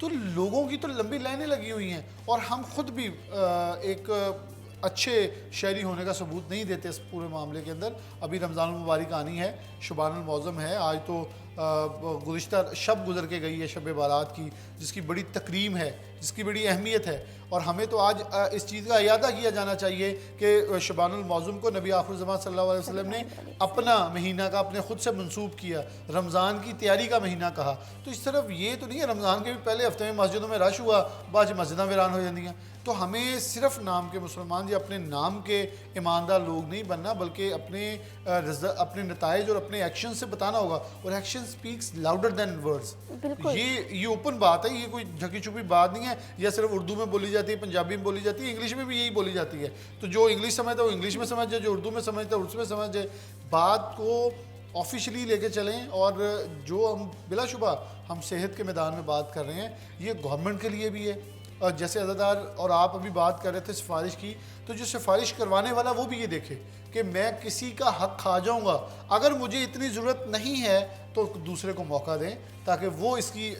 تو لوگوں کی تو لمبی لائنیں لگی ہوئی ہیں، اور ہم خود بھی ایک اچھے شہری ہونے کا ثبوت نہیں دیتے اس پورے معاملے کے اندر۔ ابھی رمضان المبارک آنی ہے، شبان المعظم ہے، آج تو گزشتہ شب گزر کے گئی ہے، شب بارات کی، جس کی بڑی تکریم ہے، جس کی بڑی اہمیت ہے، اور ہمیں تو آج اس چیز کا اعادہ کیا جانا چاہیے کہ شبان المعظم کو نبی آخر الزمان صلی اللہ علیہ وسلم نے اپنا مہینہ کا اپنے خود سے منسوب کیا، رمضان کی تیاری کا مہینہ کہا۔ تو اس طرف یہ تو نہیں ہے رمضان کے بھی پہلے ہفتے میں مسجدوں میں رش ہوا، بعض مسجدیں ویران ہو جاتی ہیں۔ تو ہمیں صرف نام کے مسلمان یا اپنے نام کے ایماندار لوگ نہیں بننا، بلکہ اپنے نتائج اور اپنے ایکشن سے بتانا ہوگا، اور action specs louder than words. یہ اوپن بات ہے، یہ کوئی جھکی چھپی بات نہیں ہے، یا صرف اردو میں بولی جاتی ہے، پنجابی میں بولی جاتی ہے، انگلش میں بھی یہی بولی جاتی ہے۔ تو جو انگلش سمجھتا ہے وہ انگلش میں سمجھ جائے، جو اردو میں سمجھتا ہے اردو میں سمجھ جائے۔ بات کو آفیشلی لے کے چلیں، اور جو ہم بلا شبہ ہم صحت کے میدان میں بات کر رہے ہیں، یہ گورنمنٹ کے لیے بھی ہے۔ اور جیسے عزادار اور آپ ابھی بات کر رہے تھے سفارش کی، تو جو سفارش کروانے والا وہ بھی یہ دیکھے کہ میں کسی کا حق کھا جاؤں گا، اگر مجھے اتنی ضرورت نہیں ہے تو دوسرے کو موقع دیں، تاکہ وہ اس کی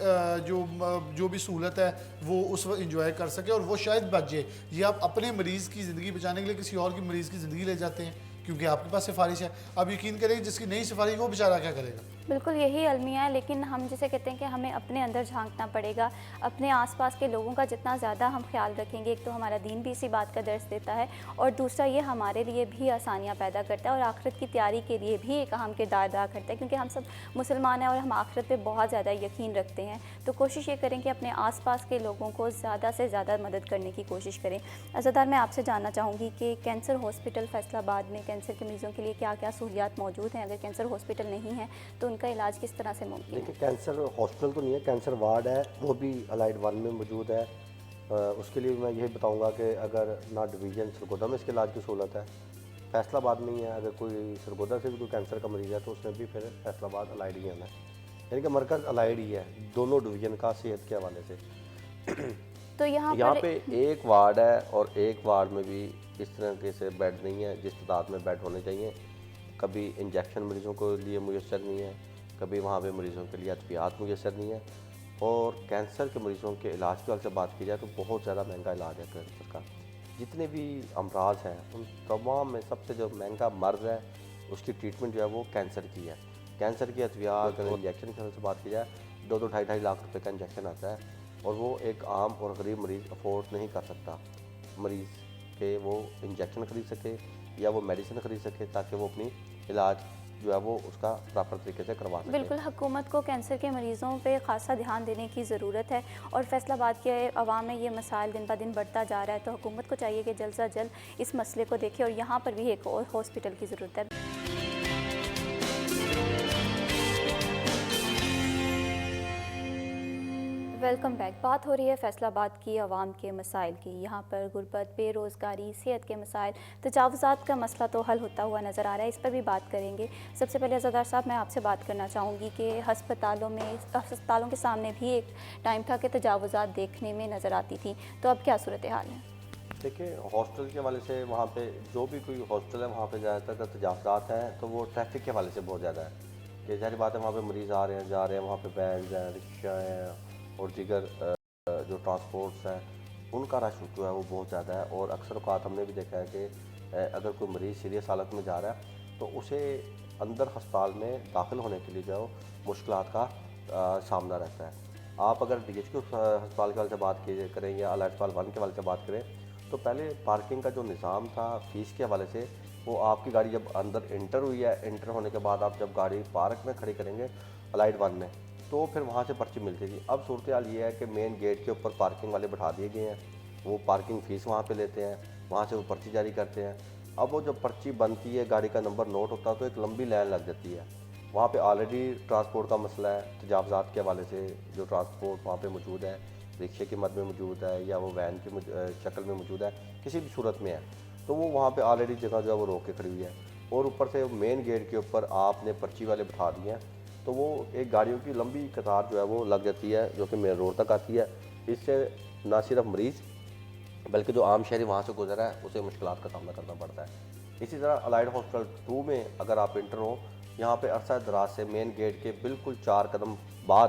جو بھی سہولت ہے وہ اس وقت انجوائے کر سکے، اور وہ شاید بچ جائے۔ یہ آپ اپنے مریض کی زندگی بچانے کے لیے کسی اور کی مریض کی زندگی لے جاتے ہیں، کیونکہ آپ کے پاس سفارش ہے۔ اب یقین کریں جس کی نئی سفارش، وہ بیچارہ کیا کرے گا؟ بالکل یہی المیہ ہے، لیکن ہم جسے کہتے ہیں کہ ہمیں اپنے اندر جھانکنا پڑے گا، اپنے آس پاس کے لوگوں کا جتنا زیادہ ہم خیال رکھیں گے، ایک تو ہمارا دین بھی اسی بات کا درس دیتا ہے، اور دوسرا یہ ہمارے لیے بھی آسانیاں پیدا کرتا ہے، اور آخرت کی تیاری کے لیے بھی ایک اہم کردار ادا کرتا ہے، کیونکہ ہم سب مسلمان ہیں اور ہم آخرت پہ بہت زیادہ یقین رکھتے ہیں۔ تو کوشش یہ کریں کہ اپنے آس پاس کے لوگوں کو زیادہ سے زیادہ مدد کرنے کی کوشش کریں۔ عزادار، میں آپ سے جاننا چاہوں گی کہ کینسر ہاسپٹل فیصل آباد میں کینسر کے مریضوں کے لیے کیا کیا سہولیات موجود ہیں؟ اگر کینسر ہاسپٹل نہیں ہے تو ان کا علاج کس طرح سے ممکن ہے؟ دیکھیں، کینسر ہاسپٹل تو نہیں ہے، کینسر وارڈ ہے، وہ بھی الائڈ 1 میں موجود ہے۔ اس کے لیے میں یہی بتاؤں گا کہ اگر نہ ڈویژن سرگودا میں اس کے علاج کی سہولت ہے، فیصل آباد میں ہی ہے، اگر کوئی سرگودا سے بھی کوئی کینسر کا مریض ہے تو اس نے بھی پھر فیصل آباد الائڈ ہی آنا ہے، یعنی کہ مرکز الائڈ ہی ہے دونوں ڈویژن کا صحت کے حوالے سے۔ تو یہاں پہ ایک وارڈ ہے، اور ایک وارڈ میں بھی اس طرح سے بیڈ نہیں ہے جس تعداد میں بیڈ ہونے چاہیے۔ کبھی انجیکشن مریضوں کے لیے میسر نہیں ہے، کبھی وہاں پہ مریضوں کے لیے ادویات میسر نہیں ہے، اور کینسر کے مریضوں کے علاج کی حوالے سے بات کی جائے تو بہت زیادہ مہنگا علاج ہے کینسر کا۔ جتنے بھی امراض ہیں ان تمام میں سب سے جو مہنگا مرض ہے اس کی ٹریٹمنٹ جو ہے وہ کینسر کی ہے۔ کینسر کی ادویات اور انجیکشن کی حوالے سے بات کی جائے 2-2 لاکھ روپے کا انجیکشن آتا ہے، اور وہ ایک عام اور غریب مریض افورڈ نہیں کر سکتا، مریض کہ وہ انجیکشن خرید سکے یا وہ میڈیسن خرید سکے تاکہ وہ اپنی علاج جو ہے وہ اس کا پراپر طریقے سے کروا سکے۔ بالکل حکومت کو کینسر کے مریضوں پہ خاصا دھیان دینے کی ضرورت ہے، اور فیصل آباد کے عوام میں یہ مسائل دن بہ دن بڑھتا جا رہا ہے، تو حکومت کو چاہیے کہ جلد سے جلد اس مسئلے کو دیکھے، اور یہاں پر بھی ایک اور ہاسپٹل کی ضرورت ہے۔ Welcome back. بات ہو رہی ہے فیصل آباد کی عوام کے مسائل کی۔ یہاں پر غربت، بے روزگاری، صحت کے مسائل، تجاوزات کا مسئلہ تو حل ہوتا ہوا نظر آ رہا ہے، اس پر بھی بات کریں گے۔ سب سے پہلے عزادار صاحب میں آپ سے بات کرنا چاہوں گی کہ ہسپتالوں کے سامنے بھی ایک ٹائم تھا کہ تجاوزات دیکھنے میں نظر آتی تھیں، تو اب کیا صورتحال ہے؟ دیکھیں، ہاسپٹل کے حوالے سے وہاں پہ جو بھی کوئی ہاسپٹل ہے وہاں پہ زیادہ تر تجاوزات ہیں، تو وہ ٹریفک کے حوالے سے بہت زیادہ ہے کہ ظاہر بات ہے وہاں پہ مریض آ رہے ہیں جا رہے ہیں، وہاں پہ وینز ہیں، رکشا ہیں، اور دیگر جو ٹرانسپورٹس ہیں ان کا رش جو ہے وہ بہت زیادہ ہے، اور اکثر اوقات ہم نے بھی دیکھا ہے کہ اگر کوئی مریض سیریس حالت میں جا رہا ہے تو اسے اندر ہسپتال میں داخل ہونے کے لیے جو ہے مشکلات کا سامنا رہتا ہے۔ آپ اگر ڈی ایچ کیو ہسپتال کے حوالے سے بات کریں یا الائڈ ہسپتال 1 کے حوالے سے بات کریں تو پہلے پارکنگ کا جو نظام تھا فیس کے حوالے سے، وہ آپ کی گاڑی جب اندر انٹر ہوئی ہے، انٹر ہونے کے بعد آپ جب گاڑی پارک میں کھڑی کریں گے الائڈ 1 میں تو پھر وہاں سے پرچی ملتی تھی۔ اب صورتحال یہ ہے کہ مین گیٹ کے اوپر پارکنگ والے بٹھا دیے گئے ہیں، وہ پارکنگ فیس وہاں پہ لیتے ہیں، وہاں سے وہ پرچی جاری کرتے ہیں۔ اب وہ جب پرچی بنتی ہے، گاڑی کا نمبر نوٹ ہوتا ہے تو ایک لمبی لائن لگ جاتی ہے۔ وہاں پہ آلریڈی ٹرانسپورٹ کا مسئلہ ہے، تجاوزات کے حوالے سے جو ٹرانسپورٹ وہاں پہ موجود ہے، رکشے کی مد میں موجود ہے یا وہ وین کی شکل میں موجود ہے، کسی بھی صورت میں ہے، تو وہ وہاں پہ آلریڈی جگہ جو ہے وہ روک کے کھڑی ہوئی ہے، اور اوپر سے مین گیٹ کے اوپر آپ نے پرچی والے بٹھا دیے ہیں، تو وہ ایک گاڑیوں کی لمبی قطار جو ہے وہ لگ جاتی ہے جو کہ مین روڈ تک آتی ہے۔ اس سے نہ صرف مریض بلکہ جو عام شہری وہاں سے گزرا ہے اسے مشکلات کا سامنا کرنا پڑتا ہے۔ اسی طرح الائڈ ہاسپٹل 2 میں اگر آپ انٹر ہوں، یہاں پہ عرصہ دراز سے مین گیٹ کے بالکل 4 قدم بعد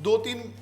2-3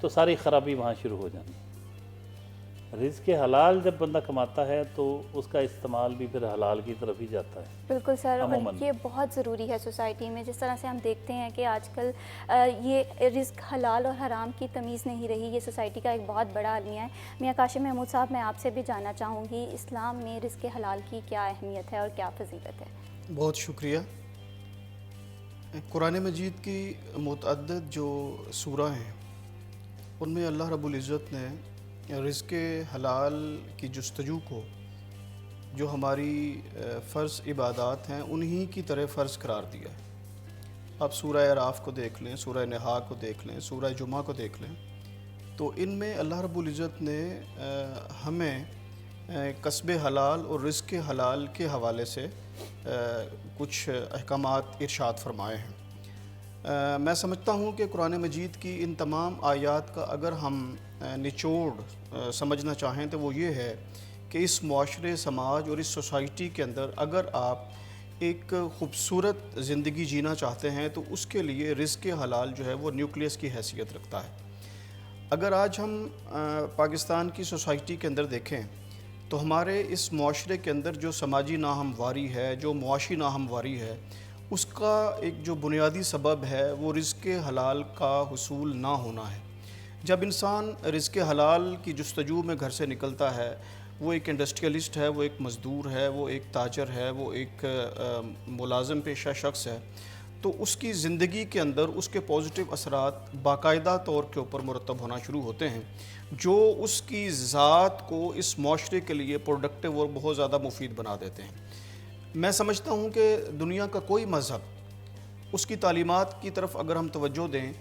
تو ساری خرابی وہاں شروع ہو جانی ہے۔ رزق حلال جب بندہ کماتا ہے تو اس کا استعمال بھی پھر حلال کی طرف ہی جاتا ہے بالکل سر، اور عموماً۔ یہ بہت ضروری ہے سوسائٹی میں، جس طرح سے ہم دیکھتے ہیں کہ آج کل یہ رزق حلال اور حرام کی تمیز نہیں رہی، یہ سوسائٹی کا ایک بہت بڑا المیہ ہے۔ میاں کاشف محمود صاحب، میں آپ سے بھی جاننا چاہوں گی اسلام میں رزق حلال کی کیا اہمیت ہے اور کیا فضیلت ہے؟ بہت شکریہ۔ قرآن مجید کی متعدد جو سورہ ہیں ان میں اللہ رب العزت نے رزق حلال کی جستجو کو جو ہماری فرض عبادات ہیں انہی کی طرح فرض قرار دیا ہے۔ آپ سورہ اعراف کو دیکھ لیں، سورہ نحا کو دیکھ لیں، سورہ جمعہ کو دیکھ لیں، تو ان میں اللہ رب العزت نے ہمیں کسب حلال اور رزق حلال کے حوالے سے کچھ احکامات ارشاد فرمائے ہیں۔ میں سمجھتا ہوں کہ قرآن مجید کی ان تمام آیات کا اگر ہم نچوڑ سمجھنا چاہیں تو وہ یہ ہے کہ اس معاشرے، سماج اور اس سوسائٹی کے اندر اگر آپ ایک خوبصورت زندگی جینا چاہتے ہیں تو اس کے لیے رزق حلال جو ہے وہ نیوکلیس کی حیثیت رکھتا ہے۔ اگر آج ہم پاکستان کی سوسائٹی کے اندر دیکھیں تو ہمارے اس معاشرے کے اندر جو سماجی ناہمواری ہے، جو معاشی ناہمواری ہے، اس کا ایک جو بنیادی سبب ہے وہ رزق حلال کا حصول نہ ہونا ہے۔ جب انسان رزق حلال کی جستجو میں گھر سے نکلتا ہے، وہ ایک انڈسٹریلسٹ ہے، وہ ایک مزدور ہے، وہ ایک تاجر ہے، وہ ایک ملازم پیشہ شخص ہے، تو اس کی زندگی کے اندر اس کے پازیٹیو اثرات باقاعدہ طور کے اوپر مرتب ہونا شروع ہوتے ہیں، جو اس کی ذات کو اس معاشرے کے لیے پروڈکٹیو اور بہت زیادہ مفید بنا دیتے ہیں۔ میں سمجھتا ہوں کہ دنیا کا کوئی مذہب اس کی تعلیمات کی طرف اگر ہم توجہ دیں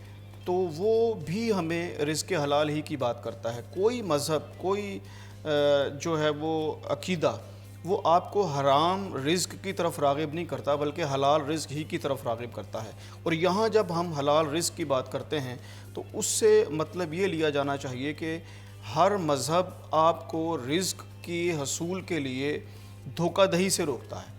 تو وہ بھی ہمیں رزق حلال ہی کی بات کرتا ہے۔ کوئی مذہب، کوئی جو ہے وہ عقیدہ، وہ آپ کو حرام رزق کی طرف راغب نہیں کرتا بلکہ حلال رزق ہی کی طرف راغب کرتا ہے۔ اور یہاں جب ہم حلال رزق کی بات کرتے ہیں تو اس سے مطلب یہ لیا جانا چاہیے کہ ہر مذہب آپ کو رزق کی حصول کے لیے دھوکہ دہی سے روکتا ہے،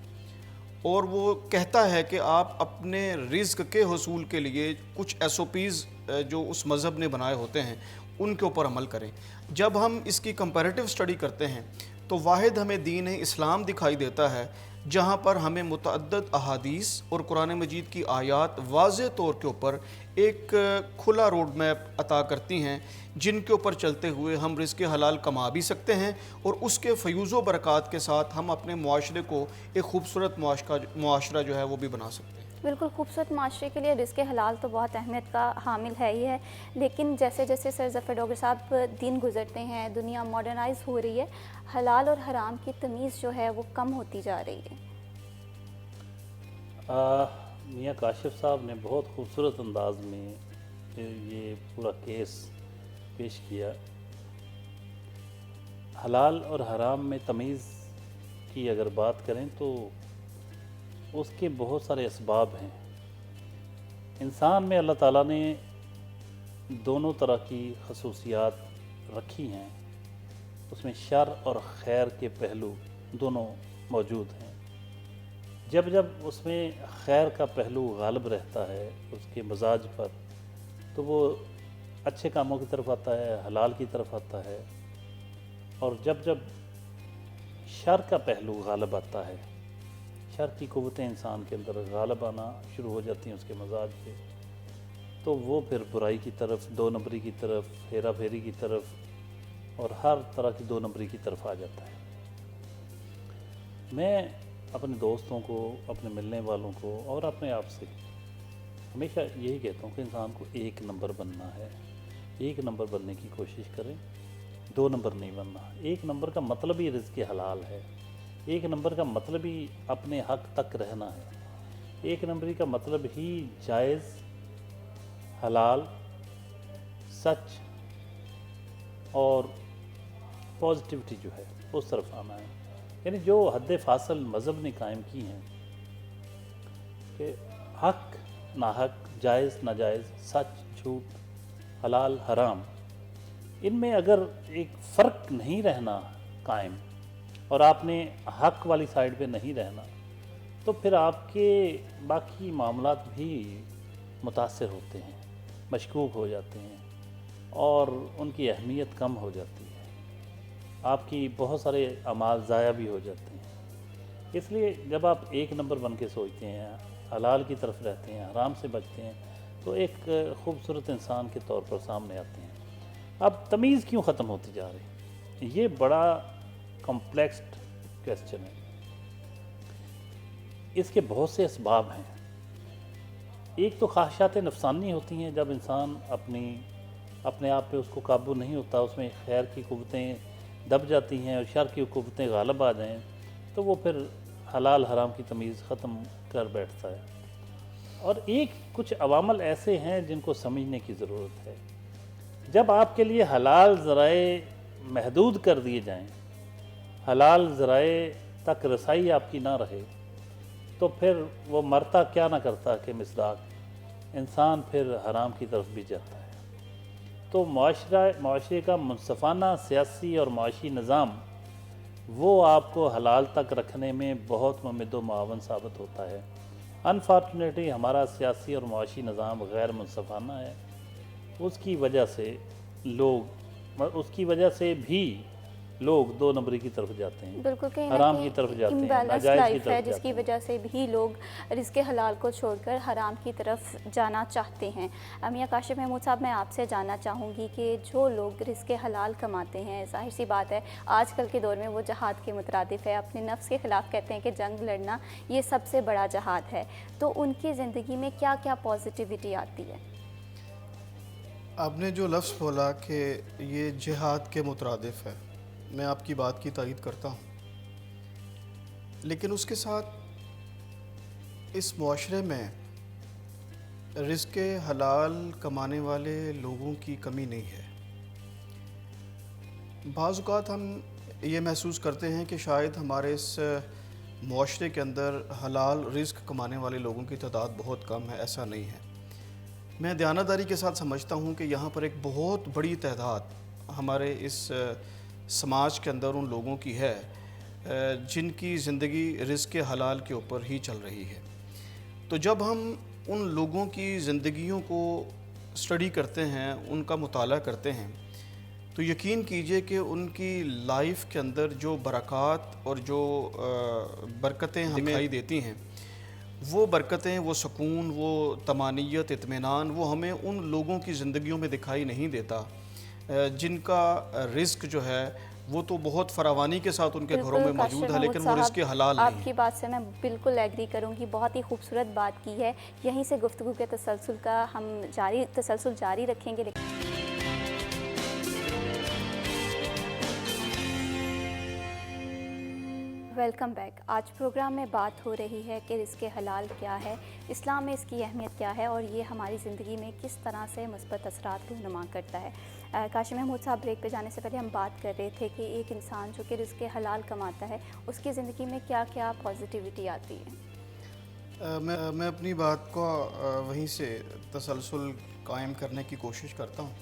اور وہ کہتا ہے کہ آپ اپنے رزق کے حصول کے لیے کچھ SOPs جو اس مذہب نے بنائے ہوتے ہیں ان کے اوپر عمل کریں۔ جب ہم اس کی کمپیریٹیو اسٹڈی کرتے ہیں تو واحد ہمیں دین اسلام دکھائی دیتا ہے جہاں پر ہمیں متعدد احادیث اور قرآن مجید کی آیات واضح طور کے اوپر ایک کھلا روڈ میپ عطا کرتی ہیں جن کے اوپر چلتے ہوئے ہم رزق حلال کما بھی سکتے ہیں اور اس کے فیوز و برکات کے ساتھ ہم اپنے معاشرے کو ایک خوبصورت معاشرہ جو ہے وہ بھی بنا سکتے ہیں۔ بالکل، خوبصورت معاشرے کے لیے رزق حلال تو بہت اہمیت کا حامل ہے ہی ہے، لیکن جیسے جیسے سر ظفر ڈاکٹر صاحب دن گزرتے ہیں، دنیا ماڈرنائز ہو رہی ہے، حلال اور حرام کی تمیز جو ہے وہ کم ہوتی جا رہی ہے۔ میاں کاشف صاحب نے بہت خوبصورت انداز میں یہ پورا کیس پیش کیا۔ حلال اور حرام میں تمیز کی اگر بات کریں تو اس کے بہت سارے اسباب ہیں۔ انسان میں اللہ تعالیٰ نے دونوں طرح کی خصوصیات رکھی ہیں، اس میں شر اور خیر کے پہلو دونوں موجود ہیں۔ جب جب اس میں خیر کا پہلو غالب رہتا ہے اس کے مزاج پر تو وہ اچھے کاموں کی طرف آتا ہے، حلال کی طرف آتا ہے، اور جب جب شر کا پہلو غالب آتا ہے، شر کی قوتیں انسان کے اندر غالب آنا شروع ہو جاتی ہیں اس کے مزاج پہ، تو وہ پھر برائی کی طرف، دو نمبری کی طرف، ہیرا پھیری کی طرف اور ہر طرح کی دو نمبری کی طرف آ جاتا ہے۔ میں اپنے دوستوں کو، اپنے ملنے والوں کو اور اپنے آپ سے ہمیشہ یہی کہتا ہوں کہ انسان کو ایک نمبر بننا ہے، ایک نمبر بننے کی کوشش کریں، دو نمبر نہیں بننا۔ ایک نمبر کا مطلب ہی رزق حلال ہے، ایک نمبر کا مطلب ہی اپنے حق تک رہنا ہے، ایک نمبری کا مطلب ہی جائز، حلال، سچ اور پازیٹیوٹی جو ہے اس طرف آنا ہے۔ یعنی جو حد فاصل مذہب نے قائم کی ہیں کہ حق، ناحق، جائز، ناجائز، سچ، جھوٹ، حلال، حرام، ان میں اگر ایک فرق نہیں رہنا قائم اور آپ نے حق والی سائڈ پہ نہیں رہنا تو پھر آپ کے باقی معاملات بھی متاثر ہوتے ہیں، مشکوک ہو جاتے ہیں اور ان کی اہمیت کم ہو جاتی ہے، آپ کی بہت سارے اعمال ضائع بھی ہو جاتے ہیں۔ اس لیے جب آپ ایک نمبر بن کے سوچتے ہیں، حلال کی طرف رہتے ہیں، حرام سے بچتے ہیں، تو ایک خوبصورت انسان کے طور پر سامنے آتے ہیں۔ اب تمیز کیوں ختم ہوتی جا رہی؟ یہ بڑا کمپلیکس کویسچن ہے۔ اس کے بہت سے اسباب ہیں۔ ایک تو خواہشات نفسانی ہوتی ہیں، جب انسان اپنے آپ پہ اس کو قابو نہیں ہوتا، اس میں خیر کی قوتیں دب جاتی ہیں اور شر کی قوتیں غالب آ جائیں، تو وہ پھر حلال حرام کی تمیز ختم کر بیٹھتا ہے۔ اور کچھ عوامل ایسے ہیں جن کو سمجھنے کی ضرورت ہے۔ جب آپ کے لیے حلال ذرائع محدود کر دیے جائیں، حلال ذرائع تک رسائی آپ کی نہ رہے، تو پھر وہ مرتا کیا نہ کرتا کہ مصداق انسان پھر حرام کی طرف بھی جاتا ہے۔ تو معاشرے کا منصفانہ سیاسی اور معاشی نظام وہ آپ کو حلال تک رکھنے میں بہت ممد و معاون ثابت ہوتا ہے۔ انفارچونیٹلی ہمارا سیاسی اور معاشی نظام غیر منصفانہ ہے، اس کی وجہ سے بھی لوگ دو نمبری کی طرف جاتے ہیں، بالکل کہیں نہ حرام کہیں کی طرف جاتے ہیں، امبیلنس ناجائز کی لائف ہے طرف جس کی جاتے ہیں۔ وجہ سے بھی لوگ رزق حلال کو چھوڑ کر حرام کی طرف جانا چاہتے ہیں۔ میاں کاشف محمود صاحب، میں آپ سے جاننا چاہوں گی کہ جو لوگ رزق حلال کماتے ہیں، ظاہر سی بات ہے آج کل کے دور میں وہ جہاد کے مترادف ہے، اپنے نفس کے خلاف کہتے ہیں کہ جنگ لڑنا یہ سب سے بڑا جہاد ہے، تو ان کی زندگی میں کیا کیا پازیٹیوٹی آتی ہے؟ آپ نے جو لفظ بولا کہ یہ جہاد کے مترادف ہے، میں آپ کی بات کی تائید کرتا ہوں، لیکن اس کے ساتھ اس معاشرے میں رزق حلال کمانے والے لوگوں کی کمی نہیں ہے۔ بعض اوقات ہم یہ محسوس کرتے ہیں کہ شاید ہمارے اس معاشرے کے اندر حلال رزق کمانے والے لوگوں کی تعداد بہت کم ہے، ایسا نہیں ہے۔ میں دیانتداری کے ساتھ سمجھتا ہوں کہ یہاں پر ایک بہت بڑی تعداد ہمارے اس سماج کے اندر ان لوگوں کی ہے جن کی زندگی رزق حلال کے اوپر ہی چل رہی ہے۔ تو جب ہم ان لوگوں کی زندگیوں کو اسٹڈی کرتے ہیں، ان کا مطالعہ کرتے ہیں، تو یقین کیجئے کہ ان کی لائف کے اندر جو برکات اور جو برکتیں ہمیں دکھائی دیتی ہیں، وہ برکتیں، وہ سکون، وہ طمانینت، اطمینان، وہ ہمیں ان لوگوں کی زندگیوں میں دکھائی نہیں دیتا جن کا رزق جو ہے وہ تو بہت فراوانی کے ساتھ ان کے گھروں میں موجود ہے، لیکن وہ رزق حلال نہیں ہے۔ آپ کی بات سے میں بالکل ایگری کروں گی، بہت ہی خوبصورت بات کی ہے۔ یہیں سے گفتگو کے تسلسل کا ہم جاری رکھیں گے۔ Welcome back. آج پروگرام میں بات ہو رہی ہے کہ رزق حلال کیا ہے، اسلام میں اس کی اہمیت کیا ہے اور یہ ہماری زندگی میں کس طرح سے مثبت اثرات رونما کرتا ہے۔ کاشف محمود صاحب، بریک پہ جانے سے پہلے ہم بات کر رہے تھے کہ ایک انسان جو کہ رزق حلال کماتا ہے اس کی زندگی میں کیا کیا پازیٹیوٹی آتی ہے۔ میں اپنی بات کو وہیں سے تسلسل قائم کرنے کی کوشش کرتا ہوں۔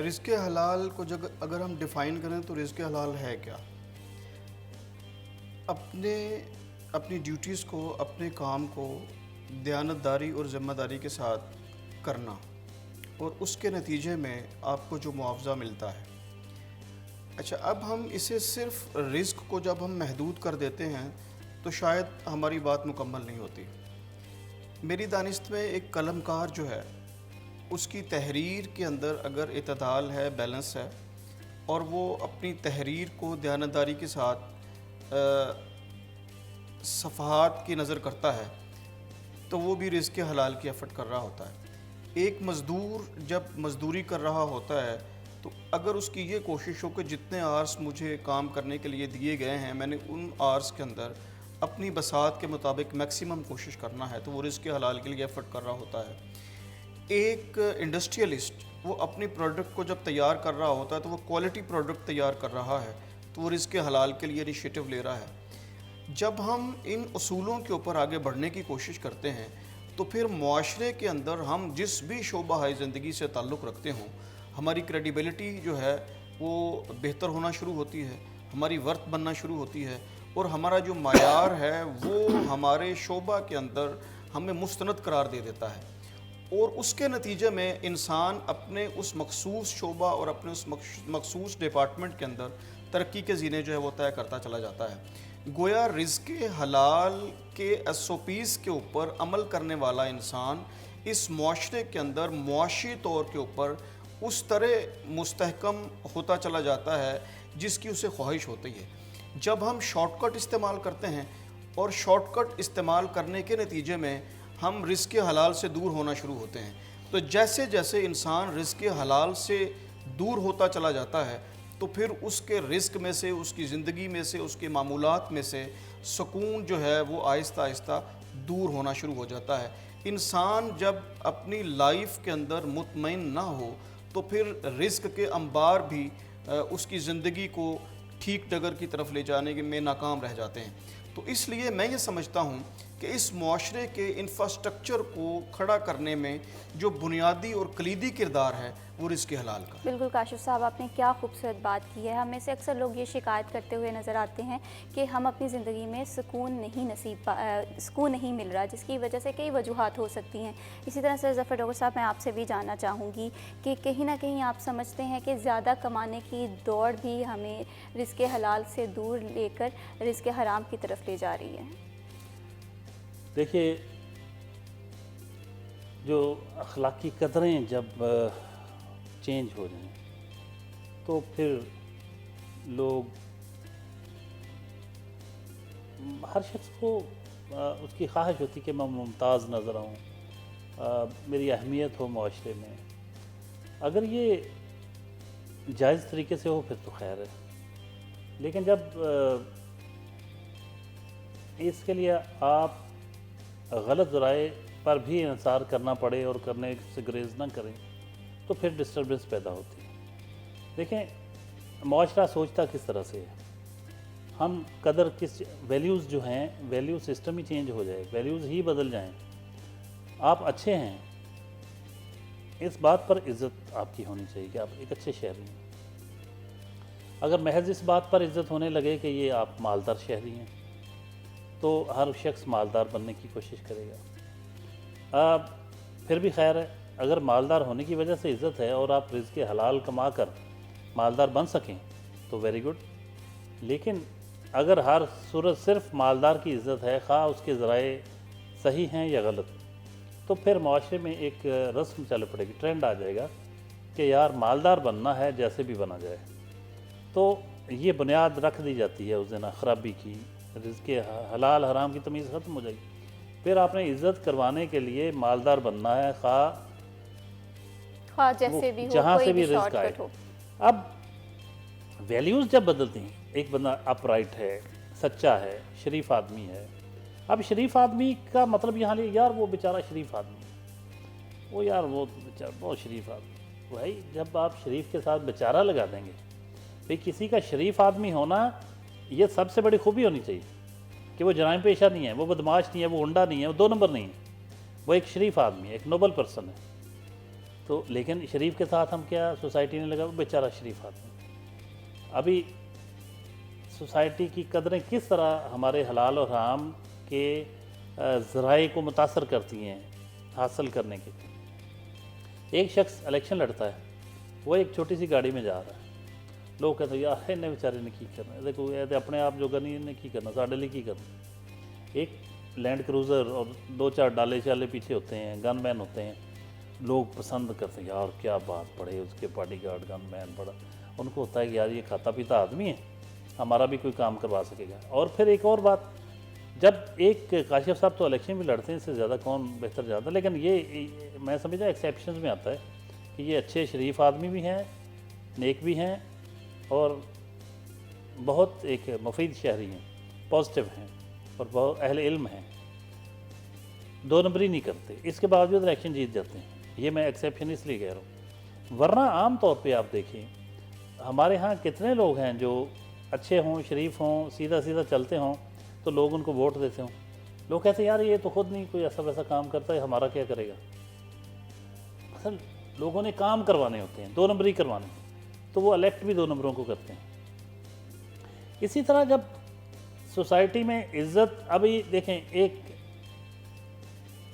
رزق حلال کو اگر ہم ڈیفائن کریں تو رزق حلال ہے کیا؟ اپنی ڈیوٹیز کو، اپنے کام کو دیانتداری اور ذمہ داری کے ساتھ کرنا اور اس کے نتیجے میں آپ کو جو معاوضہ ملتا ہے۔ اچھا، اب ہم اسے صرف رزق کو جب ہم محدود کر دیتے ہیں تو شاید ہماری بات مکمل نہیں ہوتی۔ میری دانست میں ایک قلم کار جو ہے اس کی تحریر کے اندر اگر اعتدال ہے، بیلنس ہے، اور وہ اپنی تحریر کو دیانتداری کے ساتھ صفحات کی نظر کرتا ہے تو وہ بھی رزق حلال کی ایفرٹ کر رہا ہوتا ہے۔ ایک مزدور جب مزدوری کر رہا ہوتا ہے تو اگر اس کی یہ کوشش ہو کہ جتنے آرس مجھے کام کرنے کے لیے دیے گئے ہیں میں نے ان آرس کے اندر اپنی بساط کے مطابق میکسیمم کوشش کرنا ہے، تو وہ رزق حلال کے لیے ایفرٹ کر رہا ہوتا ہے۔ ایک انڈسٹریلسٹ وہ اپنی پروڈکٹ کو جب تیار کر رہا ہوتا ہے تو وہ کوالٹی پروڈکٹ تیار کر رہا ہے، تو وہ رزق حلال کے لیے انیشیٹو لے رہا ہے۔ جب ہم ان اصولوں کے اوپر آگے بڑھنے کی کوشش کرتے ہیں تو پھر معاشرے کے اندر ہم جس بھی شعبہ زندگی سے تعلق رکھتے ہوں، ہماری کریڈیبلٹی جو ہے وہ بہتر ہونا شروع ہوتی ہے، ہماری ورت بننا شروع ہوتی ہے، اور ہمارا جو معیار ہے وہ ہمارے شعبہ کے اندر ہمیں مستند قرار دے دیتا ہے۔ اور اس کے نتیجے میں انسان اپنے اس مخصوص شعبہ اور اپنے اس مخصوص ڈپارٹمنٹ کے اندر ترقی کے زینے جو ہے وہ طے کرتا چلا جاتا ہے۔ گویا رزق حلال کے SOPs کے اوپر عمل کرنے والا انسان اس معاشرے کے اندر معاشی طور کے اوپر اس طرح مستحکم ہوتا چلا جاتا ہے جس کی اسے خواہش ہوتی ہے۔ جب ہم شارٹ کٹ استعمال کرتے ہیں اور شارٹ کٹ استعمال کرنے کے نتیجے میں ہم رزق حلال سے دور ہونا شروع ہوتے ہیں، تو جیسے جیسے انسان رزق حلال سے دور ہوتا چلا جاتا ہے تو پھر اس کے رزق میں سے، اس کی زندگی میں سے، اس کے معمولات میں سے سکون جو ہے وہ آہستہ آہستہ دور ہونا شروع ہو جاتا ہے۔ انسان جب اپنی لائف کے اندر مطمئن نہ ہو تو پھر رزق کے انبار بھی اس کی زندگی کو ٹھیک ڈگر کی طرف لے جانے میں ناکام رہ جاتے ہیں۔ تو اس لیے میں یہ سمجھتا ہوں کہ اس معاشرے کے انفراسٹرکچر کو کھڑا کرنے میں جو بنیادی اور کلیدی کردار ہے وہ رزق حلال کا۔ بالکل کاشف صاحب، آپ نے کیا خوبصورت بات کی ہے۔ ہم میں سے اکثر لوگ یہ شکایت کرتے ہوئے نظر آتے ہیں کہ ہم اپنی زندگی میں سکون نہیں مل رہا، جس کی وجہ سے کئی وجوہات ہو سکتی ہیں۔ اسی طرح سے ظفر ڈاکٹر صاحب، میں آپ سے بھی جاننا چاہوں گی کہ کہیں نہ کہیں آپ سمجھتے ہیں کہ زیادہ کمانے کی دوڑ بھی ہمیں رزق حلال سے دور لے کر رزق حرام کی طرف لے جا رہی ہے؟ دیکھیے، جو اخلاقی قدریں جب چینج ہو جائیں تو پھر لوگ، ہر شخص کو اس کی خواہش ہوتی کہ میں ممتاز نظر آؤں، میری اہمیت ہو معاشرے میں۔ اگر یہ جائز طریقے سے ہو پھر تو خیر ہے، لیکن جب اس کے لیے آپ غلط ذرائع پر بھی انحصار کرنا پڑے اور کرنے سے گریز نہ کریں تو پھر ڈسٹربنس پیدا ہوتی ہے۔ دیکھیں، معاشرہ سوچتا کس طرح سے ہے، ہم قدر کس، ویلیوز جو ہیں، ویلیو سسٹم ہی چینج ہو جائے، ویلیوز ہی بدل جائیں۔ آپ اچھے ہیں، اس بات پر عزت آپ کی ہونی چاہیے کہ آپ ایک اچھے شہری ہیں۔ اگر محض اس بات پر عزت ہونے لگے کہ یہ آپ مالدار شہری ہیں تو ہر شخص مالدار بننے کی کوشش کرے گا۔ پھر بھی خیر ہے، اگر مالدار ہونے کی وجہ سے عزت ہے اور آپ رزق حلال کما کر مالدار بن سکیں تو ویری گڈ، لیکن اگر ہر صورت صرف مالدار کی عزت ہے، خواہ اس کے ذرائع صحیح ہیں یا غلط، تو پھر معاشرے میں ایک رسم چل پڑے گی، ٹرینڈ آ جائے گا کہ یار مالدار بننا ہے جیسے بھی بنا جائے۔ تو یہ بنیاد رکھ دی جاتی ہے اس دن خرابی کی، رزق حلال حرام کی تمیز ختم ہو جائے گی۔ پھر آپ نے عزت کروانے کے لیے مالدار بننا ہے، خواہ جیسے بھی ہو، جہاں سے کوئی بھی شارٹ رزق آئے۔ کٹ ہو۔ اب ویلیوز جب بدلتی ہیں، ایک بندہ اپ رائٹ ہے، سچا ہے، شریف آدمی ہے۔ اب شریف آدمی کا مطلب یہاں لے یار وہ بیچارہ شریف آدمی ہے، وہ یار وہ بیچارہ بہت شریف آدمی۔ بھائی جب آپ شریف کے ساتھ بیچارہ لگا دیں گے، بھائی کسی کا شریف آدمی ہونا یہ سب سے بڑی خوبی ہونی چاہیے کہ وہ جرائم پیشہ نہیں ہے، وہ بدماش نہیں ہے، وہ غنڈہ نہیں ہے، وہ 2 نمبر نہیں ہے، وہ ایک شریف آدمی ہے، ایک نوبل پرسن ہے۔ تو لیکن شریف کے ساتھ ہم کیا سوسائٹی نے لگا وہ بیچارہ شریف آدمی۔ ابھی سوسائٹی کی قدریں کس طرح ہمارے حلال اور حرام کے ذرائع کو متاثر کرتی ہیں حاصل کرنے کے۔ ایک شخص الیکشن لڑتا ہے، وہ ایک چھوٹی سی گاڑی میں جا رہا ہے، لوگ کہتے ہیں یار انہیں بیچارے نے کی کرنا، دیکھو یہ اپنے آپ جو کرنی انہیں کی کرنا، ساڈے لیے کی کرنا۔ ایک لینڈ کروزر اور 2-4 ڈالے شالے پیچھے ہوتے ہیں، گن مین ہوتے ہیں، لوگ پسند کرتے ہیں یار کیا بات، بڑے اس کے باڈی گارڈ گن مین، بڑا ان کو ہوتا ہے کہ یار یہ کھاتا پیتا آدمی ہے، ہمارا بھی کوئی کام کروا سکے گا۔ اور پھر ایک اور بات، جب ایک کاشف صاحب تو الیکشن بھی لڑتے ہیں، اس سے زیادہ کون بہتر جاتا ہے، لیکن یہ میں سمجھتا ہوں ایکسیپشنز میں آتا ہے کہ یہ اچھے شریف آدمی بھی ہیں، نیک بھی ہیں، اور بہت ایک مفید شہری ہیں، پازیٹیو ہیں اور بہت اہل علم ہیں، 2 نمبری نہیں کرتے، اس کے باوجود الیکشن جیت جاتے ہیں۔ یہ میں ایکسیپشن اس لیے کہہ رہا ہوں، ورنہ عام طور پہ آپ دیکھیں ہمارے ہاں کتنے لوگ ہیں جو اچھے ہوں، شریف ہوں، سیدھا سیدھا چلتے ہوں تو لوگ ان کو ووٹ دیتے ہوں۔ لوگ کہتے ہیں یار یہ تو خود نہیں کوئی ایسا ویسا کام کرتا ہے، ہمارا کیا کرے گا۔ اصل لوگوں نے کام کروانے ہوتے ہیں، 2 نمبری کروانے، تو وہ الیکٹ بھی 2 نمبروں کو کرتے ہیں۔ اسی طرح جب سوسائٹی میں عزت، ابھی دیکھیں ایک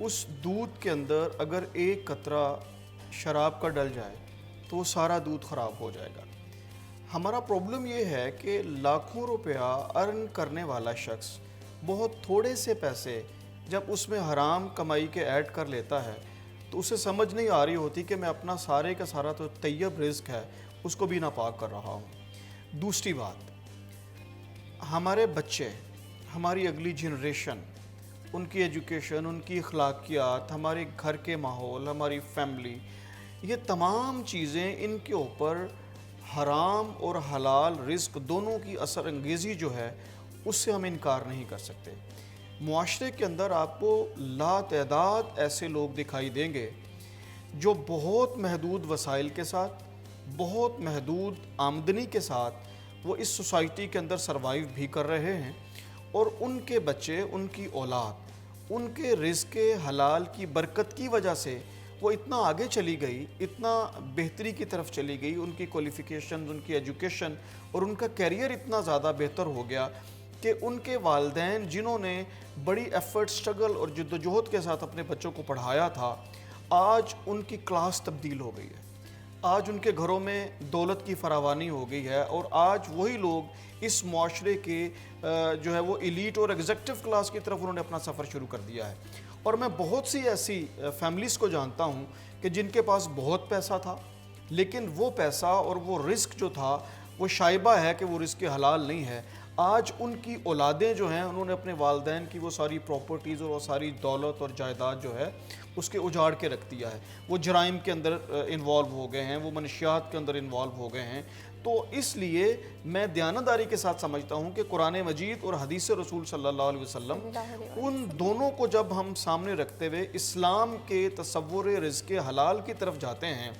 اس دودھ کے اندر اگر ایک قطرہ شراب کا ڈل جائے تو وہ سارا دودھ خراب ہو جائے گا۔ ہمارا پرابلم یہ ہے کہ لاکھوں روپیہ ارن کرنے والا شخص بہت تھوڑے سے پیسے جب اس میں حرام کمائی کے ایڈ کر لیتا ہے تو اسے سمجھ نہیں آ رہی ہوتی کہ میں اپنا سارے کا سارا تو طیب رزق ہے اس کو بھی ناپاک کر رہا ہوں۔ دوسری بات، ہمارے بچے، ہماری اگلی جنریشن، ان کی ایجوکیشن، ان کی اخلاقیات، ہمارے گھر کے ماحول، ہماری فیملی، یہ تمام چیزیں ان کے اوپر حرام اور حلال رزق دونوں کی اثر انگیزی جو ہے اس سے ہم انکار نہیں کر سکتے۔ معاشرے کے اندر آپ کو لا تعداد ایسے لوگ دکھائی دیں گے جو بہت محدود وسائل کے ساتھ، بہت محدود آمدنی کے ساتھ وہ اس سوسائٹی کے اندر سروائیو بھی کر رہے ہیں، اور ان کے بچے، ان کی اولاد، ان کے رزق حلال کی برکت کی وجہ سے وہ اتنا آگے چلی گئی، اتنا بہتری کی طرف چلی گئی، ان کی کوالیفیکیشن، ان کی ایجوکیشن اور ان کا کیریئر اتنا زیادہ بہتر ہو گیا کہ ان کے والدین جنہوں نے بڑی ایفرٹ، سٹرگل اور جدوجہد کے ساتھ اپنے بچوں کو پڑھایا تھا، آج ان کی کلاس تبدیل ہو گئی ہے، آج ان کے گھروں میں دولت کی فراوانی ہو گئی ہے، اور آج وہی لوگ اس معاشرے کے جو ہے وہ ایلیٹ اور ایگزیکٹو کلاس کی طرف انہوں نے اپنا سفر شروع کر دیا ہے۔ اور میں بہت سی ایسی فیملیز کو جانتا ہوں کہ جن کے پاس بہت پیسہ تھا، لیکن وہ پیسہ اور وہ رزق جو تھا وہ شائبہ ہے کہ وہ رزق حلال نہیں ہے۔ آج ان کی اولادیں جو ہیں انہوں نے اپنے والدین کی وہ ساری پراپرٹیز اور وہ ساری دولت اور جائیداد جو ہے اس کے اجاڑ کے رکھ دیا ہے، وہ جرائم کے اندر انوالو ہو گئے ہیں، وہ منشیات کے اندر انوالو ہو گئے ہیں۔ تو اس لیے میں دیانتداری کے ساتھ سمجھتا ہوں کہ قرآن مجید اور حدیث رسول صلی اللہ علیہ وسلم ان دونوں کو جب ہم سامنے رکھتے ہوئے اسلام کے تصور رزق حلال کی طرف جاتے ہیں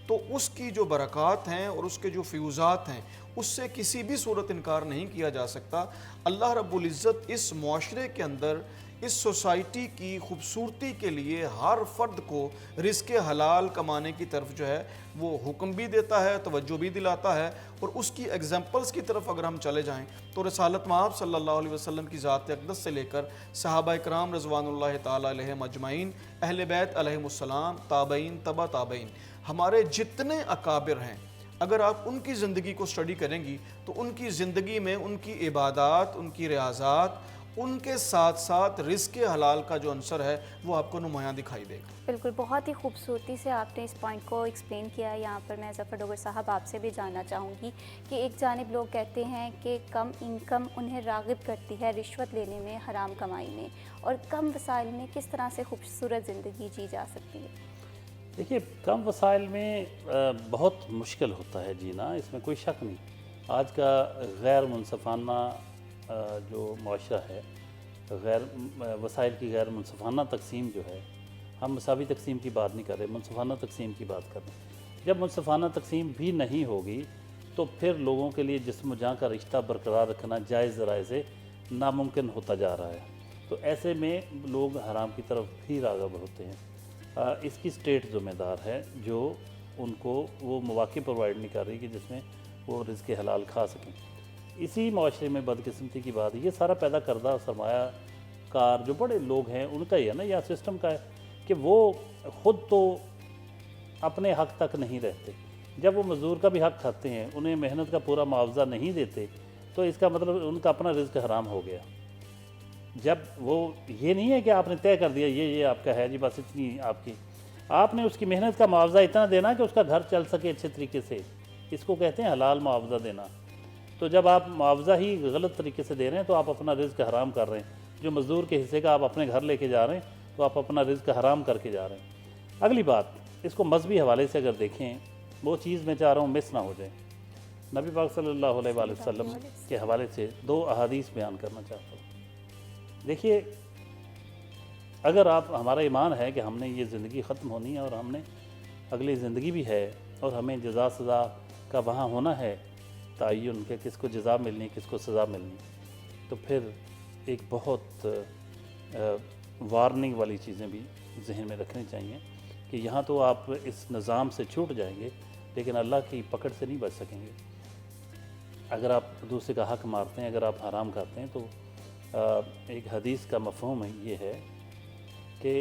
تو اس کی جو برکات ہیں اور اس کے جو فیوزات ہیں اس سے کسی بھی صورت انکار نہیں کیا جا سکتا۔ اللہ رب العزت اس معاشرے کے اندر، اس سوسائٹی کی خوبصورتی کے لیے ہر فرد کو رزق حلال کمانے کی طرف جو ہے وہ حکم بھی دیتا ہے، توجہ بھی دلاتا ہے، اور اس کی ایگزامپلز کی طرف اگر ہم چلے جائیں تو رسالت مآب صلی اللہ علیہ وسلم کی ذات اقدس سے لے کر صحابہ کرام رضوان اللہ تعالیٰ علیہم اجمعین، اہل بیت علیہم السلام، تابعین، تبع تابعین، ہمارے جتنے اکابر ہیں، اگر آپ ان کی زندگی کو سٹڈی کریں گی تو ان کی زندگی میں ان کی عبادات، ان کی ریاضات، ان کے ساتھ ساتھ رزق حلال کا جو عنصر ہے وہ آپ کو نمایاں دکھائی دے گا۔ بالکل، بہت ہی خوبصورتی سے آپ نے اس پوائنٹ کو ایکسپلین کیا ہے۔ یہاں پر میں ظفر ڈوگر صاحب آپ سے بھی جاننا چاہوں گی کہ ایک جانب لوگ کہتے ہیں کہ کم انکم انہیں راغب کرتی ہے رشوت لینے میں، حرام کمائی میں، اور کم وسائل میں کس طرح سے خوبصورت زندگی جی جا سکتی ہے؟ دیکھیے، کم وسائل میں بہت مشکل ہوتا ہے جینا، اس میں کوئی شک نہیں۔ آج کا غیر منصفانہ جو معاشرہ ہے، غیر وسائل کی غیر منصفانہ تقسیم جو ہے، ہم مساوی تقسیم کی بات نہیں کر رہے، منصفانہ تقسیم کی بات کر رہے ہیں۔ جب منصفانہ تقسیم بھی نہیں ہوگی تو پھر لوگوں کے لیے جسم و جاں کا رشتہ برقرار رکھنا جائز ذرائع سے ناممکن ہوتا جا رہا ہے، تو ایسے میں لوگ حرام کی طرف بھی راغب ہوتے ہیں۔ اس کی اسٹیٹ ذمہ دار ہے جو ان کو وہ مواقع پرووائڈ نہیں کر رہی کہ جس میں وہ رزق حلال کھا سکیں۔ اسی معاشرے میں بدقسمتی کی بات، یہ سارا پیدا کردہ سرمایہ کار جو بڑے لوگ ہیں ان کا ہی ہے نا، یا سسٹم کا ہے کہ وہ خود تو اپنے حق تک نہیں رہتے، جب وہ مزدور کا بھی حق کھاتے ہیں، انہیں محنت کا پورا معاوضہ نہیں دیتے تو اس کا مطلب ان کا اپنا رزق حرام ہو گیا۔ جب وہ یہ نہیں ہے کہ آپ نے طے کر دیا یہ آپ کا ہے جی، بس اتنی آپ کی، آپ نے اس کی محنت کا معاوضہ اتنا دینا کہ اس کا گھر چل سکے اچھے طریقے سے، اس کو کہتے ہیں حلال معاوضہ دینا۔ تو جب آپ معاوضہ ہی غلط طریقے سے دے رہے ہیں تو آپ اپنا رزق حرام کر رہے ہیں، جو مزدور کے حصے کا آپ اپنے گھر لے کے جا رہے ہیں تو آپ اپنا رزق حرام کر کے جا رہے ہیں۔ اگلی بات، اس کو مذہبی حوالے سے اگر دیکھیں، وہ چیز میں چاہ رہا ہوں مس نہ ہو جائے، نبی پاک صلی اللہ علیہ وآلہ وسلم کے حوالے سے 2 احادیث بیان کرنا چاہتا ہوں۔ دیکھیے، اگر ہمارا ایمان ہے کہ ہم نے یہ زندگی ختم ہونی ہے اور ہم نے اگلی زندگی بھی ہے اور ہمیں جزا سزا کا وہاں ہونا ہے تعین کہ کس کو جزا ملنی کس کو سزا ملنی، تو پھر ایک بہت وارننگ والی چیزیں بھی ذہن میں رکھنی چاہیے کہ یہاں تو آپ اس نظام سے چھوٹ جائیں گے لیکن اللہ کی پکڑ سے نہیں بچ سکیں گے۔ اگر آپ دوسرے کا حق مارتے ہیں، اگر آپ حرام کھاتے ہیں، تو ایک حدیث کا مفہوم یہ ہے کہ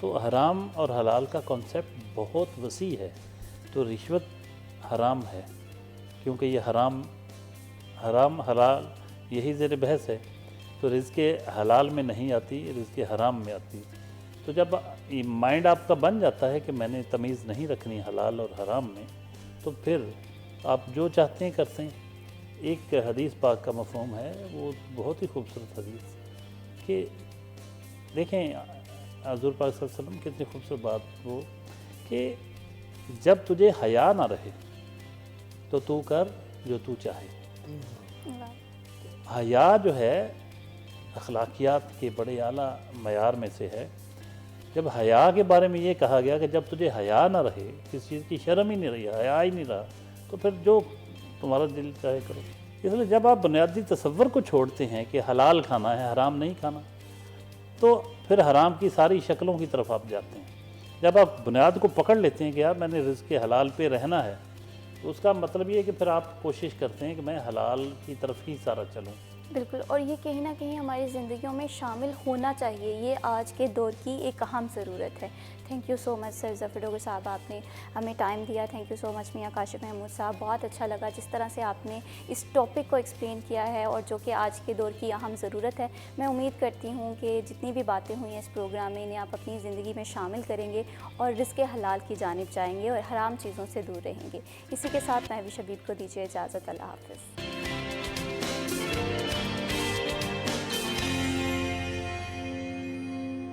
تو حرام اور حلال کا کانسیپٹ بہت وسیع ہے. تو رشوت حرام ہے کیونکہ یہ حرام حلال یہی زیر بحث ہے. تو رزق حلال میں نہیں آتی، رزق حرام میں آتی. تو جب مائنڈ آپ کا بن جاتا ہے کہ میں نے تمیز نہیں رکھنی حلال اور حرام میں، تو پھر آپ جو چاہتے ہیں کرتے ہیں. ایک حدیث پاک کا مفہوم ہے، وہ بہت ہی خوبصورت حدیث کہ دیکھیں حضور پاک صلی اللہ علیہ وسلم کتنی خوبصورت بات وہ کہ جب تجھے حیا نہ رہے تو تو کر جو تو چاہے. حیا جو ہے اخلاقیات کے بڑے اعلیٰ معیار میں سے ہے. جب حیا کے بارے میں یہ کہا گیا کہ جب تجھے حیا نہ رہے، کسی چیز کی شرم ہی نہیں رہی، حیا ہی نہیں رہا، تو پھر جو تمہارا دل چاہے کرو. اس لیے جب آپ بنیادی تصور کو چھوڑتے ہیں کہ حلال کھانا ہے حرام نہیں کھانا، تو پھر حرام کی ساری شکلوں کی طرف آپ جاتے ہیں. جب آپ بنیاد کو پکڑ لیتے ہیں کہ یار میں نے رزق حلال پہ رہنا ہے، تو اس کا مطلب یہ ہے کہ پھر آپ کوشش کرتے ہیں کہ میں حلال کی طرف ہی سارا چلوں. بالکل، اور یہ کہیں نہ کہیں ہماری زندگیوں میں شامل ہونا چاہیے. یہ آج کے دور کی ایک اہم ضرورت ہے. تھینک یو سو مچ سر ظفر ڈوگر صاحب، آپ نے ہمیں ٹائم دیا. تھینک یو سو مچ میاں کاشف محمود صاحب. بہت اچھا لگا جس طرح سے آپ نے اس ٹاپک کو ایکسپلین کیا ہے، اور جو کہ آج کے دور کی اہم ضرورت ہے. میں امید کرتی ہوں کہ جتنی بھی باتیں ہوئی ہیں اس پروگرام میں، انہیں آپ اپنی زندگی میں شامل کریں گے اور رزق حلال کی جانب جائیں گے اور حرام چیزوں سے دور رہیں گے. اسی کے ساتھ مہوش شبیب کو دیجیے اجازت. اللہ حافظ.